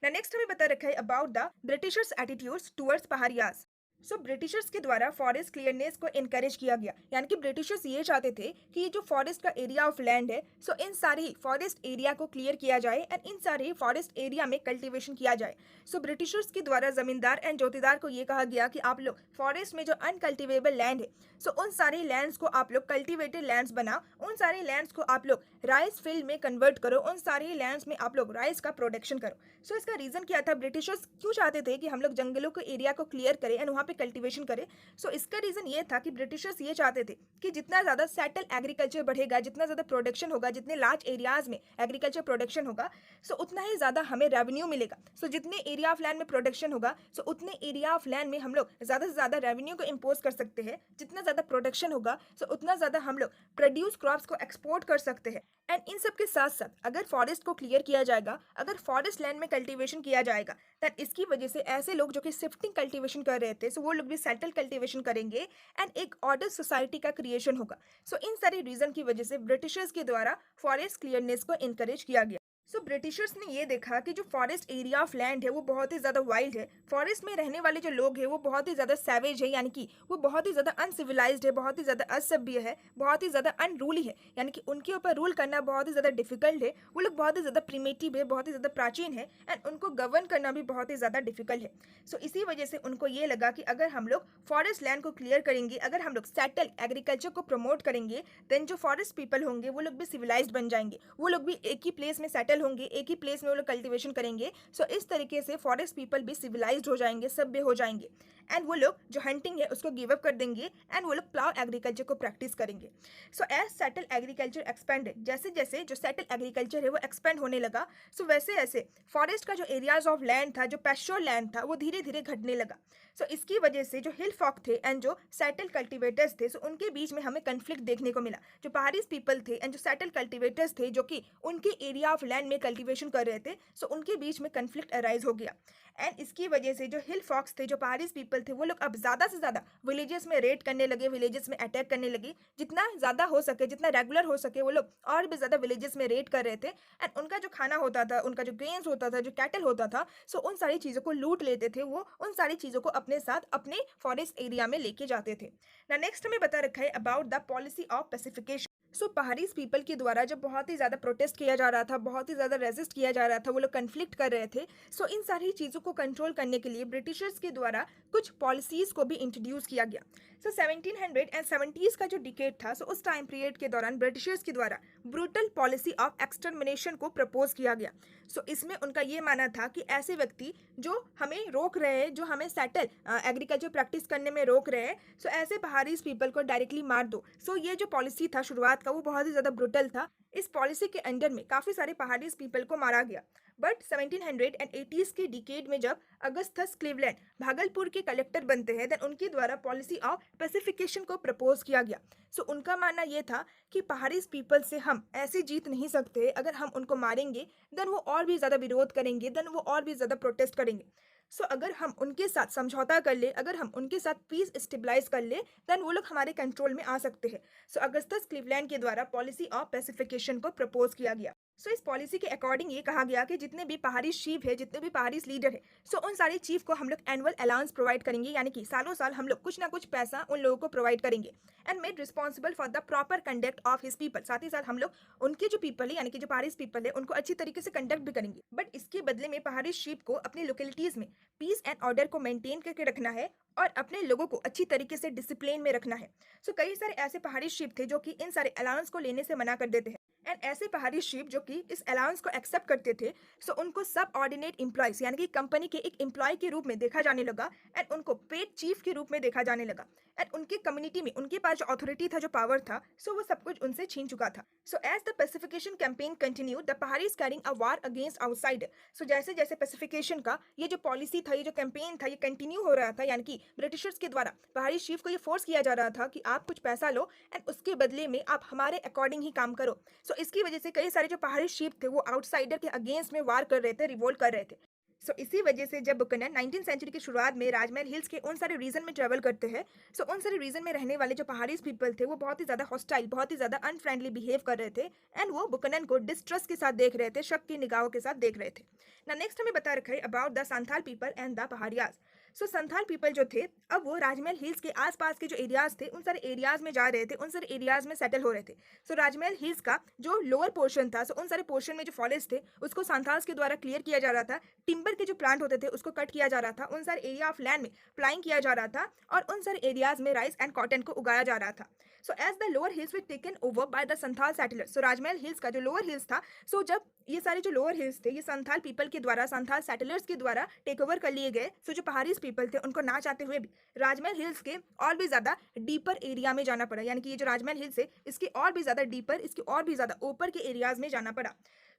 नेक्स्ट हमें बता रखा है about the Britishers attitudes towards Paharias. So Britishers के द्वारा फॉरेस्ट क्लियरनेस को इनकरेज किया गया, यानी कि ब्रिटिशर्स ये चाहते थे कि ये जो फॉरेस्ट का एरिया ऑफ लैंड है, सो इन सारी फॉरेस्ट एरिया को क्लियर किया जाए एंड इन सारे फॉरेस्ट एरिया में कल्टीवेशन किया जाए। सो ब्रिटिशर्स के द्वारा जमींदार एंड जोतीदार को ये कहा गया कि आप लोग फॉरेस्ट में जो अनकल्टिवेबल लैंड है, सो उन सारे लैंड्स को आप लोग कल्टिवेटेड लैंड्स बनाओ, उन सारे लैंड्स को आप लोग राइस फील्ड में कन्वर्ट करो, उन सारे लैंड्स में आप लोग राइस का प्रोडक्शन करो। सो इसका रीजन क्या था? ब्रिटिशर्स क्यों चाहते थे कि हम लोग जंगलों के एरिया को क्लियर करें एंड वहाँ पे कल्टीवेशन करें? सो इसका रीजन ये था कि ब्रिटिशर्स ये चाहते थे कि जितना ज्यादा सेटल एग्रीकल्चर बढ़ेगा, जितना ज्यादा प्रोडक्शन होगा, जितने लार्ज एरियाज में एग्रीकल्चर प्रोडक्शन होगा, सो उतना ही ज्यादा हमें रेवेन्यू मिलेगा। सो जितने एरिया ऑफ लैंड में प्रोडक्शन होगा, सो उतने एरिया ऑफ लैंड में हम लोग ज्यादा से ज्यादा रेवेन्यू को इम्पोज कर सकते हैं। जितना ज्यादा प्रोडक्शन होगा, सो उतना ज्यादा हम लोग प्रोड्यूस क्रॉप्स को एक्सपोर्ट कर सकते हैं। एंड इन सब के साथ साथ अगर फॉरेस्ट को क्लियर किया जाएगा, अगर फॉरेस्ट लैंड में कल्टीवेशन किया जाएगा, तब इसकी वजह से ऐसे लोग जो कि शिफ्टिंग कल्टीवेशन कर रहे थे, सो वो लोग भी सेटल कल्टीवेशन करेंगे एंड एक ऑर्डर सोसाइटी का क्रिएशन होगा। सो इन सारे रीजन की वजह से ब्रिटिशर्स के द्वारा फॉरेस्ट क्लियरनेस को इनकरेज किया गया। सो ब्रिटिशर्स ने ये देखा कि जो फॉरेस्ट एरिया ऑफ लैंड है वो बहुत ही ज़्यादा वाइल्ड है, फॉरेस्ट में रहने वाले जो लोग हैं वो बहुत ही ज़्यादा सैवेज है, यानी कि वो बहुत ही ज़्यादा अनसिविलाइज्ड है, बहुत ही ज़्यादा असभ्य है, बहुत ही ज़्यादा अनरूली है, यानी कि उनके ऊपर रूल करना बहुत ही ज़्यादा डिफिकल्ट है। वो लोग बहुत ही ज़्यादा प्रिमेटिव है, बहुत ही ज़्यादा प्राचीन है एंड उनको गवर्न करना भी बहुत ही ज़्यादा डिफिकल्ट है। सो इसी वजह से उनको ये लगा कि अगर हम लोग फॉरेस्ट लैंड को क्लियर करेंगे, अगर हम लोग सेटल एग्रीकल्चर को प्रमोट करेंगे, देन जो फॉरेस्ट पीपल होंगे वो लोग भी सिविलाइज्ड बन जाएंगे, वो लोग भी एक ही प्लेस में सेटल होंगे, एक ही प्लेस में वो लोग कल्टीवेशन करेंगे। सो इस तरीके से फॉरेस्ट पीपल भी सिविलाइज्ड हो जाएंगे, सभ्य हो जाएंगे एंड वो लोग जो हंटिंग है उसको गिव अप कर देंगे एंड वो लोग प्लाव एग्रीकल्चर को प्रैक्टिस करेंगे। So as settle agriculture expanded, जैसे जैसे जो सेटल एग्रीकल्चर है वो एक्सपेंड होने लगा, सो वैसे ऐसे फॉरेस्ट का जो एरियाज ऑफ लैंड था, जो पैस्चर लैंड था, वो धीरे धीरे घटने लगा। सो इसकी वजह से जो हिल फॉक थे एंड जो सेटल कल्टिवेटर्स थे, सो उनके बीच में हमें कन्फ्लिक्ट देखने को मिला। जो पहाड़ी पीपल थे एंड जो सेटल कल्टिवेटर्स थे जो कि उनके एरिया ऑफ लैंड में कल्टिवेशन कर रहे थे, सो उनके बीच में कन्फ्लिक्ट अराइज हो गया एंड इसकी वजह से जो हिल फॉक्स थे, जो पहाड़ी पीपल थे, वो लोग अब ज़्यादा से ज़्यादा विलेजेस में रेड करने लगे, विलेजेस में अटैक करने लगे। जितना ज़्यादा हो सके, जितना रेगुलर हो सके, वो लोग और भी ज़्यादा विलेजेस में रेड कर रहे थे एंड उनका जो खाना होता था, उनका जो ग्रेन्स होता था, जो कैटल होता था, सो उन सारी चीज़ों को लूट लेते थे। वो उन सारी चीज़ों को अपने साथ अपने फॉरेस्ट एरिया में लेके जाते थे। ना नेक्स्ट हमें बता रखा है अबाउट द पॉलिसी ऑफ पैसिफिकेशन। सो पहाड़ी पीपल के द्वारा जब बहुत ही ज़्यादा प्रोटेस्ट किया जा रहा था, बहुत ही ज़्यादा रेजिस्ट किया जा रहा था, वो लोग कन्फ्लिक्ट कर रहे थे। सो इन सारी चीज़ों को कंट्रोल करने के लिए ब्रिटिशर्स के द्वारा कुछ पॉलिसीज़ को भी इंट्रोड्यूस किया गया। सो 1770s का जो डिकेड था, सो उस टाइम पीरियड के दौरान ब्रिटिशर्स के द्वारा ब्रूटल पॉलिसी ऑफ एक्सटर्मिनेशन को प्रपोज किया गया। सो इसमें उनका ये मानना था कि ऐसे व्यक्ति जो हमें रोक रहे हैं, जो हमें सेटल एग्रीकल्चर प्रैक्टिस करने में रोक रहे हैं, सो ऐसे पहाड़ी पीपल को डायरेक्टली मार दो। सो ये जो पॉलिसी था शुरुआत का, वो बहुत ही ज़्यादा ब्रूटल था। इस पॉलिसी के अंडर में काफ़ी सारे पहाड़ी पीपल को मारा गया। बट 1780s के डिकेड में जब अगस्तस क्लीवलैंड भागलपुर के कलेक्टर बनते हैं, देन उनके द्वारा पॉलिसी ऑफ पैसिफिकेशन को प्रपोज किया गया। सो उनका मानना यह था कि पहाड़ी पीपल से हम ऐसे जीत नहीं सकते, अगर हम उनको मारेंगे देन वो और भी ज़्यादा विरोध करेंगे, देन वो और भी ज़्यादा प्रोटेस्ट करेंगे। सो अगर हम उनके साथ समझौता कर ले, अगर हम उनके साथ पीस स्टेबलाइज कर ले, देन वो लोग हमारे कंट्रोल में आ सकते हैं। सो अगस्तस क्लीवलैंड के द्वारा पॉलिसी ऑफ पैसिफिकेशन को प्रपोज किया गया। सो इस पॉलिसी के अकॉर्डिंग ये कहा गया कि जितने भी पहाड़ी चीफ है, जितने भी पहाड़ी लीडर है, सो उन सारे चीफ को हम लोग एनुअल अलाउंस प्रोवाइड करेंगे, यानी कि सालों साल हम लोग कुछ ना कुछ पैसा उन लोगों को प्रोवाइड करेंगे and made responsible for the proper conduct of his people. साथ ही साथ हम लोग उनके जो पीपल है, यानी कि जो पहाड़ी पीपल है, उनको अच्छी तरीके से कंडक्ट भी करेंगे। बट इसके बदले में पहाड़ी चीफ को अपनी लोकेलिटीज में पीस एंड ऑर्डर को मेंटेन करके रखना है और अपने लोगों को अच्छी तरीके से डिसिप्लिन में रखना है। सो कई सारे ऐसे पहाड़ी चीफ थे जो कि इन सारे अलाउंस को लेने से मना कर देते हैं एंड ऐसे पहाड़ी चीफ जो कि इस अलाउंस को एक्सेप्ट करते थे, सो उनको सब ऑर्डिनेट एम्प्लॉयज, यानी कि कंपनी के एक एम्प्लॉय के रूप में देखा जाने लगा एंड उनको पेड चीफ के रूप में देखा जाने लगा एंड उनकी कम्युनिटी में उनके पास जो अथॉरिटी था, जो पावर था, सो वो सब कुछ उनसे छीन चुका था। So as the pacification campaign continue, the Paharis carrying a war against outsider. So जैसे जैसे पैसिफिकेशन का ये जो पॉलिसी था, ये जो कैंपेन था, ये कंटिन्यू हो रहा था, यानी कि ब्रिटिशर्स के द्वारा पहाड़ी चीफ को ये फोर्स किया जा रहा था कि आप कुछ पैसा लो एंड उसके बदले में आप हमारे अकॉर्डिंग ही काम करो। सो इसकी वजह से कई सारे जो पहाड़ी चीफ थे वो आउटसाइडर के अगेंस्ट में वार कर रहे थे, रिवोल्ट कर रहे थे। सो इसी वजह से जब बुकनन 19th सेंचुरी की शुरुआत में राजमहल हिल्स के उन सारे रीजन में ट्रेवल करते हैं, सो उन सारे रीजन में रहने वाले जो पहाड़ी पीपल थे वो बहुत ही ज़्यादा हॉस्टाइल, बहुत ही ज़्यादा अनफ्रेंडली बिहेव कर रहे थे एंड वो बुकनन को डिस्ट्रस्ट के साथ देख रहे थे, शक की निगाहों के साथ देख रहे थे। ना नेक्स्ट हमें बता रखा है about the Santhal people and the Paharias. So Santhal people जो थे, अब वो राजमहल हिल्स के आसपास के जो एरियाज थे, उन सारे एरियाज में जा रहे थे, उन सारे एरियाज में सेटल हो रहे थे। सो राजमहल हिल्स का जो लोअर पोर्शन था, सो उन सारे पोर्शन में जो फॉरेस्ट थे उसको संथाल्स के द्वारा क्लियर किया जा रहा था। टिम्बर के जो प्लांट होते थे उसको कट किया जा रहा था, उन सारे एरिया ऑफ लैंड में प्लाइंग किया जा रहा था और उन सारे एरियाज में राइस एंड कॉटन को उगाया जा रहा था। So as the lower hills were taken over by the Santhal settlers. So Rajmahal hills का जो लोअर हिल्स था, सो जब ये सारे जो लोअर हिल्स थे ये संथाल पीपल के द्वारा, संथाल सेटलर्स के द्वारा टेक ओवर कर लिए गए। सो जो पहाड़ी पीपल थे उनको ना चाहते हुए भी राजमहल हिल्स के और भी ज़्यादा डीपर एरिया में जाना पड़ा, यानी कि ये जो राजमहल हिल्स है इसके और भी ज़्यादा डीपर, इसके और भी ज़्यादा ऊपर के एरियाज में जाना पड़ा।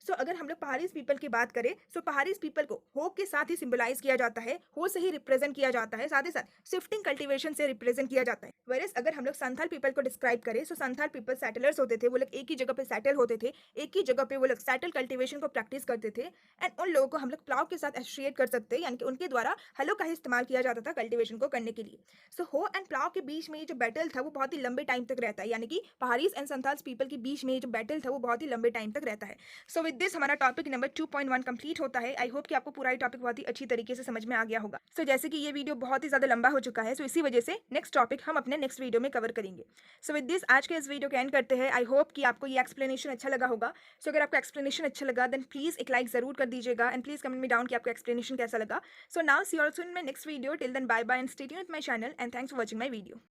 सो अगर हम लोग पहाड़ीज पीपल की बात करें, सो पहाड़ीज पीपल को हो के साथ ही सिंबलाइज किया जाता है, हो से ही रिप्रेजेंट किया जाता है, साथ ही साथ शिफ्टिंग कल्टीवेशन से रिप्रेजेंट किया जाता है। वेरस अगर हम लोग संथाल पीपल को डिस्क्राइब करें, सो संथाल पीपल सेटलर्स होते थे, वो लोग एक ही जगह पे सेटल होते थे, एक ही जगह पे वो लोग सेटल कल्टीवेशन को प्रैक्टिस करते थे। एंड उन लोगों को हम लोग प्लाव के साथ एसोसिएट कर सकते हैं, यानी कि उनके द्वारा हलों का ही इस्तेमाल किया जाता था कल्टीवेशन को करने के लिए। सो हो एंड प्लाव के बीच में ये जो बैटल था वो बहुत ही लंबे टाइम तक रहता है, यानी कि पहाड़ीज एंड संथाल्स पीपल के बीच में ये जो बैटल था वो बहुत ही लंबे टाइम तक रहता है। सो विद दिस हमारा टॉपिक नंबर 2.1 कंप्लीट होता है। आई होप कि आपको पूरा टॉपिक बहुत ही अच्छी तरीके से समझ में आ गया होगा। सो जैसे कि ये वीडियो बहुत ही ज्यादा लंबा हो चुका है, सो इसी वजह से नेक्स्ट टॉपिक हम अपने नेक्स्ट वीडियो में कवर करेंगे। सो विद दिस आज के इस वीडियो को एंड करते हैं। आई होप कि आपको ये एक्सप्लेनेशन अच्छा लगा होगा। सो अगर आपको एक्सप्लेनेशन अच्छा लगा देन प्लीज एक लाइक जरूर कर दीजिएगा एंड प्लीज कमेंट में डाउन कि आपको एक्सप्लेनेशन कैसा लगा। So now see also in my next video. Till then bye bye and stay tuned with my channel and thanks for watching my video.